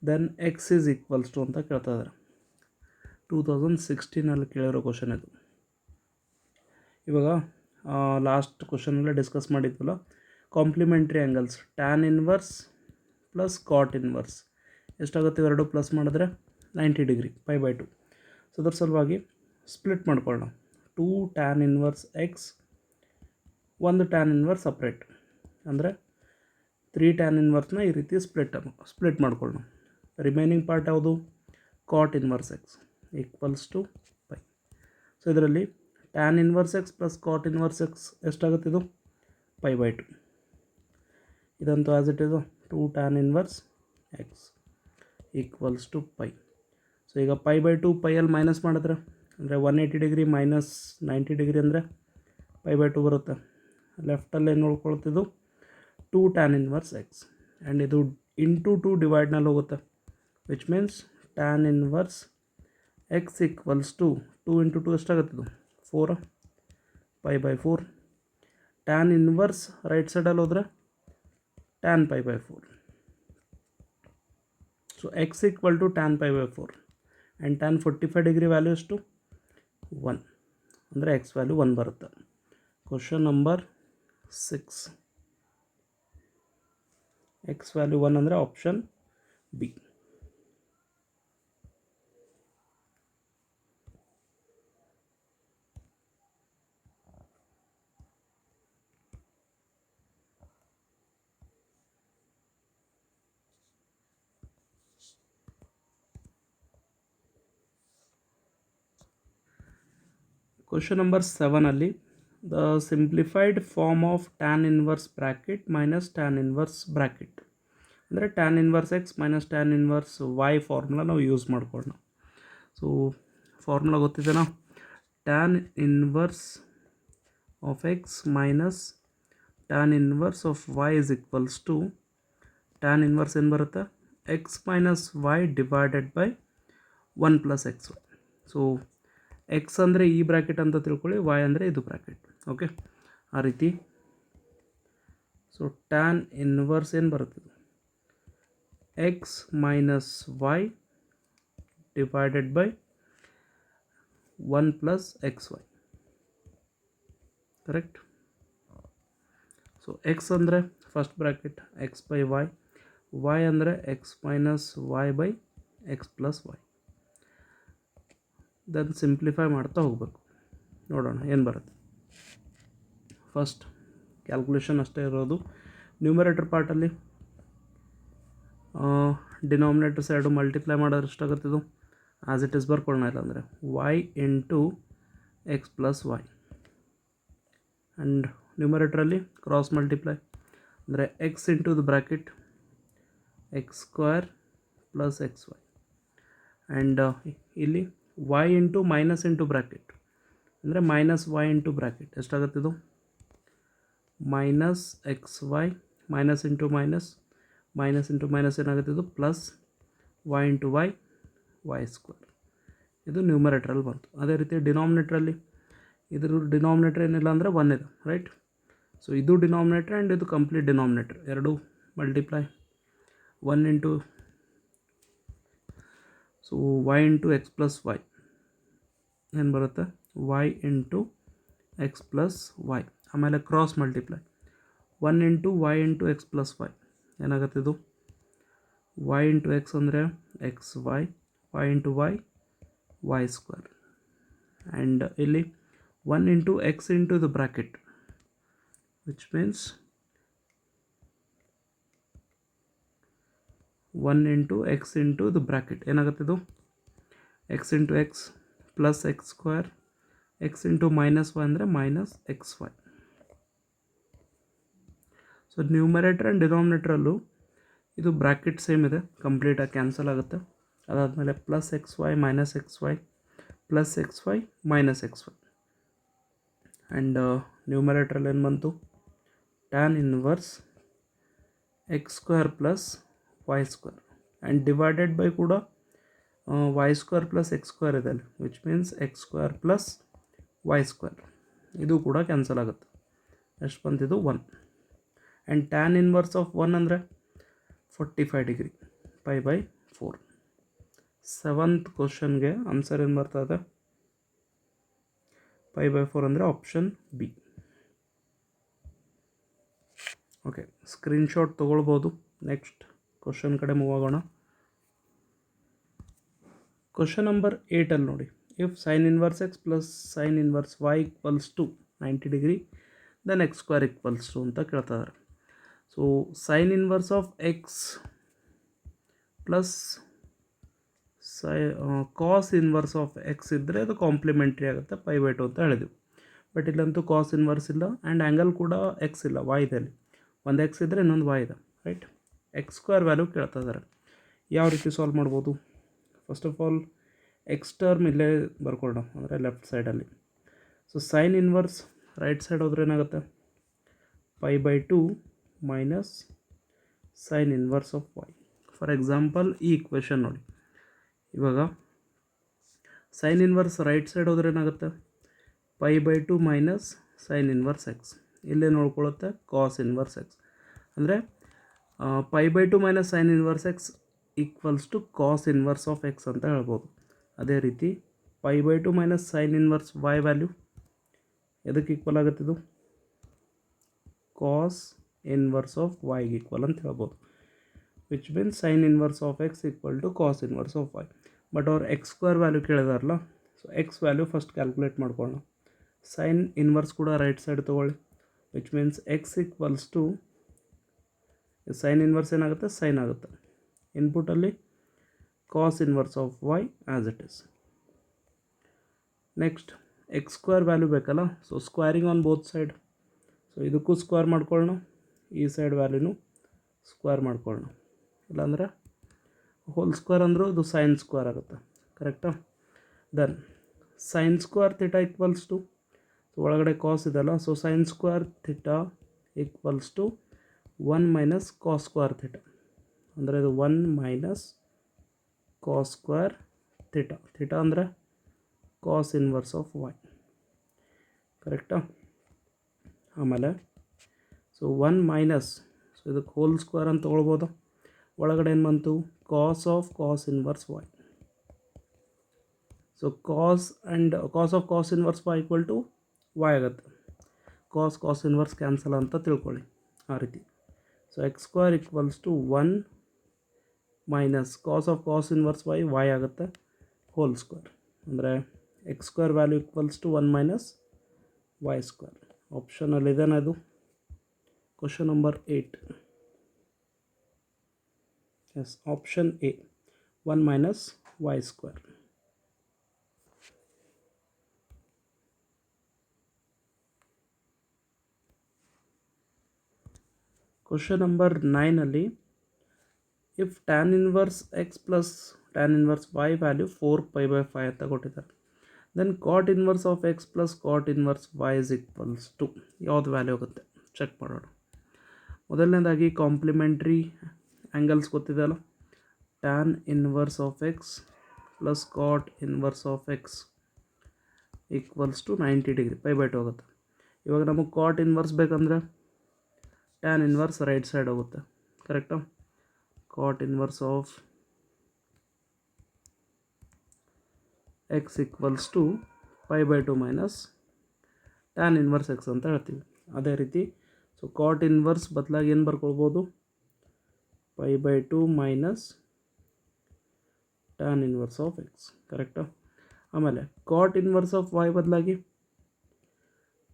then x is equals to ಅಂತ ಕೇಳ್ತಾ ಇದ್ದಾರೆ. 2016ಅಲ್ಲಿ ಕೇಳಿರೋ ಕ್ವಶನ್ ಇದು. ಇವಾಗ ಲಾಸ್ಟ್ ಕ್ವಶನಲ್ಲೇ ಡಿಸ್ಕಸ್ ಮಾಡಿದ್ವಲ್ಲ, complementary angles tan inverse plus cot inverse ಎಷ್ಟಾಗುತ್ತೆ? ಇವೆರಡು ಪ್ಲಸ್ ಮಾಡಿದ್ರೆ 90 ಡಿಗ್ರಿ π/2. ಸೊ ಅದ್ರ ಸಲುವಾಗಿ ಸ್ಪ್ಲಿಟ್ ಮಾಡ್ಕೊಳ್ಳೋಣ. 2 tan ಇನ್ವರ್ಸ್ ಎಕ್ಸ್, ಒಂದು ಟ್ಯಾನ್ ಇನ್ವರ್ಸ್ ಸಪ್ರೇಟ್, ಅಂದರೆ 3 tan ಇನ್ವರ್ಸ್ನ ಈ ರೀತಿ ಸ್ಪ್ಲಿಟ್ ಮಾಡ್ಕೊಳ್ಳೋಣ. ರಿಮೈನಿಂಗ್ ಪಾರ್ಟ್ ಯಾವುದು? Cot inverse x equals to π. So ಇದರಲ್ಲಿ tan inverse x plus cot inverse x ಎಷ್ಟಾಗುತ್ತೆ? ಇದು π/2. ಇದಂತೂ ಆ್ಯಸ್ ಇಟ್ ಇದು 2 tan inverse x equals to π. So ಈಗ π/2 ಪೈಯಲ್ಲಿ ಮೈನಸ್ ಮಾಡಿದ್ರೆ ಅಂದರೆ 180 ಡಿಗ್ರಿ ಮೈನಸ್ 90 ಡಿಗ್ರಿ ಅಂದರೆ π/2 ಬರುತ್ತೆ. ಲೆಫ್ಟಲ್ಲಿ ಏನು ನೋಡ್ಕೊಳ್ತಿದ್ದು? 2 tan ಇನ್ವರ್ಸ್ ಎಕ್ಸ್, ಆ್ಯಂಡ್ ಇದು ಇಂಟು 2 ಡಿವೈಡ್ನಲ್ಲಿ ಹೋಗುತ್ತೆ, which means tan inverse x equals to 2 into 2 ಎಷ್ಟಾಗುತ್ತೆ? ಇದು 4 π/4. ಟ್ಯಾನ್ ಇನ್ವರ್ಸ್ ರೈಟ್ ಸೈಡಲ್ಲಿ ಹೋದರೆ tan π/4. So x equal to tan π/4 and tan 45 degree value ಎಷ್ಟು? 1, ಅಂದರೆ ಎಕ್ಸ್ ವ್ಯಾಲ್ಯೂ 1 ಬರುತ್ತೆ. ಕ್ವಶನ್ ನಂಬರ್ 6 ಎಕ್ಸ್ ವ್ಯಾಲ್ಯೂ 1 ಅಂದರೆ ಆಪ್ಷನ್ ಬಿ. ಕ್ವಶನ್ ನಂಬರ್ 7ಅಲ್ಲಿ the simplified form of tan inverse bracket minus tan inverse bracket, ಅಂದರೆ tan inverse x minus tan inverse y formula ನಾವು use ಮಾಡ್ಕೊಳ್ಳೋಣ. So formula ಗೊತ್ತಿದೆನಾ? Tan inverse of x minus tan inverse of y is equals to tan inverse ಏನು ಬರುತ್ತೆ? X minus y divided by 1 plus x y. So x ಅಂದರೆ ಈ bracket ಅಂತ ತಿಳ್ಕೊಳ್ಳಿ, Y ಅಂದರೆ ಇದು ಬ್ರ್ಯಾಕೆಟ್. ಓಕೆ, ಆ ರೀತಿ. ಸೊ ಟ್ಯಾನ್ ಇನ್ವರ್ಸ್ ಏನು ಬರುತ್ತೆ? X minus y divided by 1 plus x y, correct? So x ಅಂದರೆ first bracket x by y, y ಅಂದರೆ x minus y by x plus y. Then simplify ಮಾಡ್ತಾ ಹೋಗಬೇಕು, ನೋಡೋಣ ಏನು ಬರುತ್ತೆ. ಫಸ್ಟ್ ಕ್ಯಾಲ್ಕುಲೇಷನ್ ಅಷ್ಟೇ ಇರೋದು. ನ್ಯೂಮರೇಟರ್ ಪಾರ್ಟಲ್ಲಿ ಡಿನಾಮಿನೇಟರ್ಸ್ ಎರಡು ಮಲ್ಟಿಪ್ಲೈ ಮಾಡೋದು ಎಷ್ಟಾಗುತ್ತೆ? ಇದು ಆ್ಯಸ್ ಇಟ್ ಈಸ್ ಬರ್ಕೊಳ್ಳೋಣ, ಇಲ್ಲಾಂದರೆ y into x plus y, and ನ್ಯೂಮರೇಟ್ರಲ್ಲಿ ಕ್ರಾಸ್ ಮಲ್ಟಿಪ್ಲೈ ಅಂದರೆ x into the bracket X square plus x y, and ಇಲ್ಲಿ y into minus into bracket ಅಂದರೆ ಮೈನಸ್ ವೈ ಇಂಟು ಬ್ರ್ಯಾಕೆಟ್ ಎಷ್ಟಾಗುತ್ತೆ? ಇದು minus x y, minus into minus, minus into minus ಏನಾಗುತ್ತೆ? ಇದು plus y into y, y square. ಇದು ನ್ಯೂಮರೇಟ್ರಲ್ಲಿ ಬಂತು. ಅದೇ ರೀತಿ ಡಿನಾಮಿನೇಟ್ರಲ್ಲಿ ಇದ್ರ ಡಿನಾಮಿನೇಟ್ರ್ ಏನಿಲ್ಲ ಅಂದರೆ 1 ಇದೆ, ರೈಟ್? ಸೊ ಇದು ಡಿನಾಮಿನೇಟ್ರ್ ಆ್ಯಂಡ್ ಇದು ಕಂಪ್ಲೀಟ್ ಡಿನಾಮಿನೇಟ್ರ್, ಎರಡು multiply 1 into, so y into x plus y ಏನು ಬರುತ್ತೆ? Y into x plus y, ಆಮೇಲೆ cross multiply 1 into y into x plus y ಏನಾಗುತ್ತೆ? ಇದು ವೈ ಇಂಟು ಎಕ್ಸ್ ಅಂದರೆ x y, y into y, y square, and ಇಲ್ಲಿ 1 into x into the bracket, which means 1 into x into ಇದು bracket ಏನಾಗುತ್ತೆ ಇದು X into x plus x square x into minus y ಅಂದರೆ minus x y. So numerator and ಡಿನಾಮಿನೇಟ್ರಲ್ಲೂ ಇದು bracket same ಇದೆ, ಕಂಪ್ಲೀಟಾಗಿ cancel ಆಗುತ್ತೆ. ಅದಾದಮೇಲೆ plus x y minus x y plus x y minus x y and ನ್ಯೂಮರೇಟ್ರಲ್ಲಿ ಏನು ಬಂತು tan inverse x square plus y square and divided by ಕೂಡ y square plus x square ಇದೆ ಅಲ್ಲಿ, which means x square plus y square. ಇದು ಕೂಡ cancel ಆಗುತ್ತೆ. ಎಷ್ಟು ಬಂತಿದ್ದು 1 ಆ್ಯಂಡ್ ಟ್ಯಾನ್ ಇನ್ವರ್ಸ್ ಆಫ್ 1 ಅಂದರೆ 45 ಡಿಗ್ರಿ π/4. 7th ಕ್ವಶನ್ಗೆ ಆನ್ಸರ್ ಏನು ಬರ್ತದೆ π/4 ಅಂದರೆ ಆಪ್ಷನ್ ಬಿ. ಓಕೆ, ಸ್ಕ್ರೀನ್ಶಾಟ್ ತೊಗೊಳ್ಬೋದು. ನೆಕ್ಸ್ಟ್ ಕ್ವಶನ್ ಕಡೆ ಮೂವ್ ಆಗೋಣ. ಕ್ವಶನ್ ನಂಬರ್ 8ಅಲ್ಲಿ ನೋಡಿ, if sine inverse x plus sine inverse y equals to 90 degree then x square equals to ಅಂತ ಕೇಳ್ತಿದ್ದಾರೆ. So sine inverse of x plus cos inverse of x ಇದ್ದರೆ ಅದು complementary ಆಗುತ್ತೆ π/2 ಅಂತ ಹೇಳಿದ್ವಿ. ಬಟ್ ಇಲ್ಲಂತೂ ಕಾಸ್ ಇನ್ವರ್ಸ್ ಇಲ್ಲ ಆ್ಯಂಡ್ ಆ್ಯಂಗಲ್ ಕೂಡ ಎಕ್ಸ್ ಇಲ್ಲ, ವೈ ಇದೆ ಅಲ್ಲಿ. ಒಂದು ಎಕ್ಸ್ ಇದ್ದರೆ ಇನ್ನೊಂದು ವೈ ಇದೆ, ರೈಟ್. ಎಕ್ಸ್ ಸ್ಕ್ವೇರ್ ವ್ಯಾಲ್ಯೂ ಕೇಳ್ತಾ ಇದ್ದಾರೆ. ಯಾವ ರೀತಿ ಸಾಲ್ವ್ ಮಾಡ್ಬೋದು? First of all x term ಇಲ್ಲೇ ಬರ್ಕೊಳ್ಳೋಣ, ಅಂದರೆ ಲೆಫ್ಟ್ ಸೈಡಲ್ಲಿ. So sine inverse right side ಹೋದ್ರೆ ಏನಾಗುತ್ತೆ π/2 minus sine inverse of y. For example ಈ ಇಕ್ವೇಷನ್ ನೋಡಿ, ಇವಾಗ ಸೈನ್ ಇನ್ವರ್ಸ್ ರೈಟ್ ಸೈಡ್ ಹೋದ್ರೆ ಏನಾಗುತ್ತೆ π/2 ಮೈನಸ್ ಸೈನ್ ಇನ್ವರ್ಸ್ ಎಕ್ಸ್. ಇಲ್ಲೇ ನೋಡ್ಕೊಳ್ಳುತ್ತೆ ಕಾಸ್ ಇನ್ವರ್ಸ್ ಎಕ್ಸ್, ಅಂದರೆ π/2 minus sine inverse x equals to cos inverse of x ಅಂತ ಹೇಳ್ಬೋದು. ಅದೇ ರೀತಿ π/2 minus sine inverse y value ಎದಕ್ಕೆ ಈಕ್ವಲ್ ಆಗುತ್ತಿದ್ದು ಕಾಸ್ ಇನ್ವರ್ಸ್ ಆಫ್ ವೈಗೆ ಈಕ್ವಲ್ ಅಂತ ಹೇಳ್ಬೋದು, which means sine inverse of x equal to cos inverse of y. But ಅವ್ರು ಎಕ್ಸ್ ಸ್ಕ್ವೇರ್ ವ್ಯಾಲ್ಯೂ ಕೇಳಿದಾರಲ್ಲ, so x value first calculate ಮಾಡ್ಕೊಳ್ಳೋಣ. Sine inverse ಕೂಡ right side ತೊಗೊಳ್ಳಿ, which means x equals to sine inverse ಏನಾಗುತ್ತೆ sine ಆಗುತ್ತೆ, ಇನ್ಪುಟಲ್ಲಿ cos inverse of y as it is. Next x square value ಬೇಕಲ್ಲ, so squaring on both side. So ಇದಕ್ಕೂ square ಮಾಡ್ಕೊಳ್ಳೋಣ, ಈ ಸೈಡ್ ವ್ಯಾಲ್ಯೂನು ಸ್ಕ್ವೇರ್ ಮಾಡ್ಕೊಳ್ಳೋಣ, ಇಲ್ಲಾಂದರೆ ಹೋಲ್ ಸ್ಕ್ವೇರ್ ಅಂದರೂ ಅದು ಸೈನ್ ಸ್ಕ್ವೇರ್ ಆಗುತ್ತೆ, ಕರೆಕ್ಟಾ? Then sine square theta equals to, ಒಳಗಡೆ ಕಾಸ್ ಇದೆಲ್ಲ, so sine square theta equals to 1 minus cos square theta, ಅಂದರೆ ಇದು 1 minus cos square theta. Theta ಅಂದರೆ ಕಾಸ್ ಇನ್ವರ್ಸ್ ಆಫ್ ವೈ, ಕರೆಕ್ಟಾ? ಆಮೇಲೆ ಸೊ 1 ಮೈನಸ್, ಸೊ ಇದಕ್ಕೆ ಹೋಲ್ ಸ್ಕ್ವೇರ್ ಅಂತ ತೊಗೊಳ್ಬೋದು. ಒಳಗಡೆ ಏನು ಬಂತು cos of cos inverse y. So cos and cos of cos inverse y equal to y ಆಗುತ್ತೆ. ಕಾಸ್ ಇನ್ವರ್ಸ್ ಕ್ಯಾನ್ಸಲ್ ಅಂತ ತಿಳ್ಕೊಳ್ಳಿ ಆ ರೀತಿ. So x square equals to 1 minus cos of cos inverse y ಆಗುತ್ತೆ ಹೋಲ್ ಸ್ಕ್ವೇರ್, ಅಂದರೆ x square value equals to 1 minus y square. ಆಪ್ಷನಲ್ಲಿ ಇದೇನಾ ಇದು? Question number 8. Yes, option A 1 minus y square. Question number 9ಅಲ್ಲಿ if tan inverse x plus tan inverse y value 4π/5 ಅಂತ ಕೊಟ್ಟಿದ್ದಾರೆ, then cot inverse of x plus cot inverse y is equals to ಯಾವ್ದು value ಆಗುತ್ತೆ check ಮಾಡೋಣ. ಮೊದಲನೇದಾಗಿ complementary angles ಗೊತ್ತಿದೆಯಲ್ಲ, tan inverse of x plus cot inverse of x equals to 90 degree π/2 ಆಗುತ್ತೆ. ಇವಾಗ ನಮಗೆ ಕಾಟ್ ಇನ್ವರ್ಸ್ ಬೇಕಂದರೆ ಟ್ಯಾನ್ ಇನ್ವರ್ಸ್ ರೈಟ್ ಸೈಡ್ ಹೋಗುತ್ತೆ, ಕರೆಕ್ಟಾ? Cot inverse of x equals to π/2 minus tan inverse x ಅಂತ ಹೇಳ್ತೀವಿ. ಅದೇ ರೀತಿ ಸೊ ಕಾಟ್ ಇನ್ವರ್ಸ್ ಬದಲಾಗಿ ಏನು ಬರ್ಕೊಳ್ಬೋದು π/2 minus tan inverse of x, ಕರೆಕ್ಟಾ? ಆಮೇಲೆ ಕಾಟ್ ಇನ್ವರ್ಸ್ ಆಫ್ ವೈ ಬದಲಾಗಿ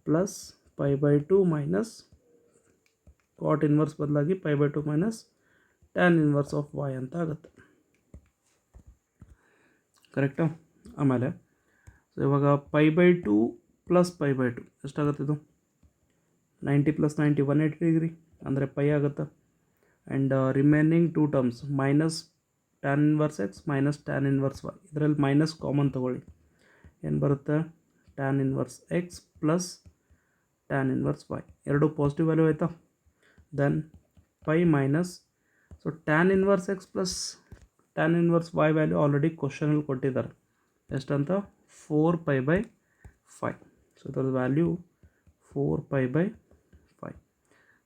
ಪ್ಲಸ್ π/2 ಮೈನಸ್ ಕಾಟ್ ಇನ್ವರ್ಸ್ ಬದಲಾಗಿ π/2 minus tan inverse of y ಅಂತ ಆಗುತ್ತೆ. ಕರೆಕ್ಟಾ? ಆಮೇಲೆ ಸೊ ಇವಾಗ π/2 + π/2 ಎಷ್ಟಾಗುತ್ತೆ ಇದು? 90 + 90 180 ಡಿಗ್ರಿ ಅಂದರೆ ಪೈ ಆಗುತ್ತೆ. And remaining 2 terms minus tan inverse x minus tan inverse y, ಇದರಲ್ಲಿ ಮೈನಸ್ ಕಾಮನ್ ತೊಗೊಳ್ಳಿ. ಏನು ಬರುತ್ತೆ? Tan inverse x plus tan inverse y, ಎರಡು ಪಾಸಿಟಿವ್ ವ್ಯಾಲ್ಯೂ ಆಯಿತಾ. Then pi minus, so tan inverse x plus tan inverse y value already ಕ್ವಶನಲ್ಲಿ ಕೊಟ್ಟಿದ್ದಾರೆ. ಎಷ್ಟಂತ? 4π/5. So ಇದರ ವ್ಯಾಲ್ಯೂ 4π/5.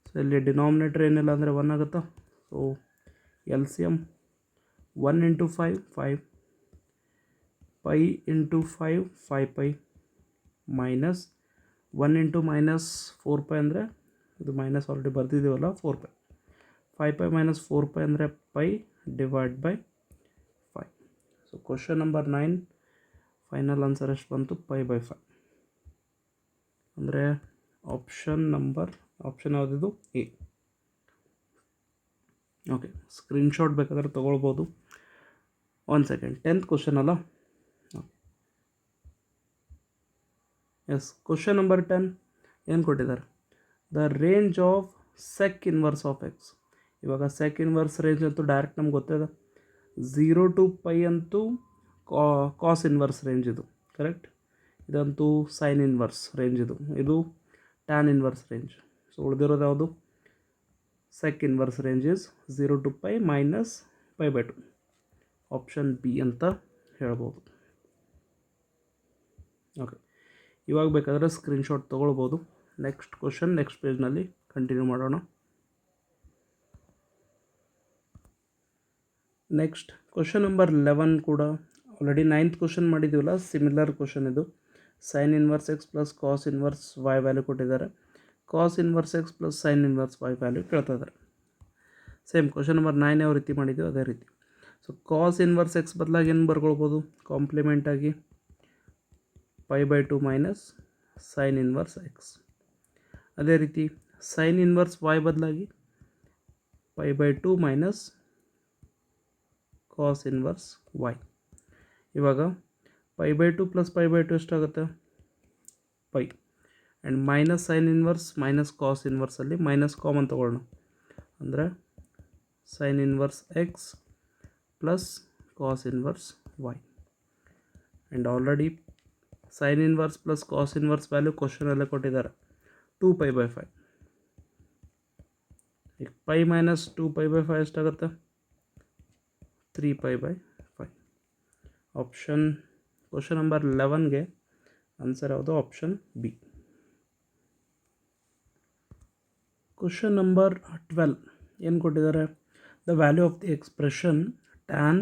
ಸೊ ಇಲ್ಲಿ ಡಿನಾಮಿನೇಟರ್ ಏನಿಲ್ಲ ಅಂದರೆ 1 ಆಗುತ್ತಾ. ಸೊ ಎಲ್ ಸಿ ಎಮ್ 1 × 5 5, π × 5 5π ಮೈನಸ್ 1 × -4π ಅಂದರೆ ಇದು ಮೈನಸ್ ಆಲ್ರೆಡಿ ಬರ್ತಿದ್ದೀವಲ್ಲ 4π. 5π - 4π ಅಂದರೆ π/5. ಸೊ ಕ್ವಶನ್ ನಂಬರ್ 9 ಫೈನಲ್ ಆನ್ಸರ್ ಎಷ್ಟು ಬಂತು? π/5. ಅಂದರೆ ಆಪ್ಷನ್ ಯಾವುದಿದು? ಎ. ಓಕೆ, ಸ್ಕ್ರೀನ್ಶಾಟ್ ಬೇಕಾದ್ರೆ ತೊಗೊಳ್ಬೋದು. 1 ಸೆಕೆಂಡ್. 10th ಕ್ವಶನ್ ಅಲ್ಲ? ಎಸ್, ಕ್ವಶನ್ ನಂಬರ್ 10 ಏನು ಕೊಟ್ಟಿದ್ದಾರೆ? The range of sec inverse of x. ಇವಾಗ ಸೆಕ್ ಇನ್ವರ್ಸ್ ರೇಂಜ್ ಅಂತೂ ಡೈರೆಕ್ಟ್ ನಮ್ಗೆ ಗೊತ್ತಿದೆ. 0 to π ಅಂತೂ ಕಾಸ್ ಇನ್ವರ್ಸ್ ರೇಂಜ್ ಇದು, ಕರೆಕ್ಟ್. ಇದಂತೂ ಸೈನ್ ಇನ್ವರ್ಸ್ ರೇಂಜ್ ಇದು ಟ್ಯಾನ್ ಇನ್ವರ್ಸ್ ರೇಂಜ್. ಸೊ ಉಳಿದಿರೋದು ಯಾವುದು? Sec inverse range is 0 to π ಮೈನಸ್ π/2. ಆಪ್ಷನ್ ಬಿ ಅಂತ ಹೇಳ್ಬೋದು. ಓಕೆ, ಇವಾಗ ಬೇಕಾದರೆ ಸ್ಕ್ರೀನ್ಶಾಟ್ ತೊಗೊಳ್ಬೋದು. ನೆಕ್ಸ್ಟ್ ಕ್ವಶನ್ ನೆಕ್ಸ್ಟ್ ಪೇಜ್ನಲ್ಲಿ ಕಂಟಿನ್ಯೂ ಮಾಡೋಣ. ನೆಕ್ಸ್ಟ್ ಕ್ವಶನ್ ನಂಬರ್ 11 ಕೂಡ ಆಲ್ರೆಡಿ 9th ಕ್ವಶನ್ ಮಾಡಿದ್ದೀವಲ್ಲ, ಸಿಮಿಲರ್ ಕ್ವಶನ್ ಇದು. Sine inverse x plus cos inverse y value ಕೊಟ್ಟಿದ್ದಾರೆ. Cos inverse x plus sine inverse y value ಕೇಳ್ತಾ ಇದ್ದಾರೆ. ಸೇಮ್ ಕ್ವಶನ್ ನಂಬರ್ 9 ಯಾವ ರೀತಿ ಮಾಡಿದ್ದೀವಿ ಅದೇ ರೀತಿ. ಸೊ ಕಾಸ್ ಇನ್ವರ್ಸ್ ಎಕ್ಸ್ ಬದಲಾಗಿ ಏನು ಬರ್ಕೊಳ್ಬೋದು? ಕಾಂಪ್ಲಿಮೆಂಟಾಗಿ π/2 ಮೈನಸ್ ಸೈನ್ ಇನ್ವರ್ಸ್ ಎಕ್ಸ್. ಅದೇ ರೀತಿ ಸೈನ್ ಇನ್ವರ್ಸ್ ವೈ ಬದಲಾಗಿ π/2 ಮೈನಸ್ ಕಾಸ್ ಇನ್ವರ್ಸ್ ವೈ. ಇವಾಗ π/2 + π/2 ಎಷ್ಟಾಗುತ್ತೆ? Pi. And minus sine inverse minus cos ಇನ್ವರ್ಸಲ್ಲಿ ಮೈನಸ್ ಕಾಮನ್ ತೊಗೊಳ್ಳೋಣ. ಅಂದರೆ sine inverse x plus cos inverse y. And already sine inverse plus cos inverse value ಕ್ವಶನಲ್ಲೇ ಕೊಟ್ಟಿದ್ದಾರೆ, 2π/5. ಈಗ pi minus 2π/5 ಎಷ್ಟಾಗುತ್ತೆ? 3π/5. ಆಪ್ಷನ್ ಕ್ವಶನ್ ನಂಬರ್ 11ಗೆ ಆನ್ಸರ್ ಯಾವುದು? Option B. ಕ್ವಶನ್ ನಂಬರ್ 12 ಏನು ಕೊಟ್ಟಿದ್ದಾರೆ? The value of the expression tan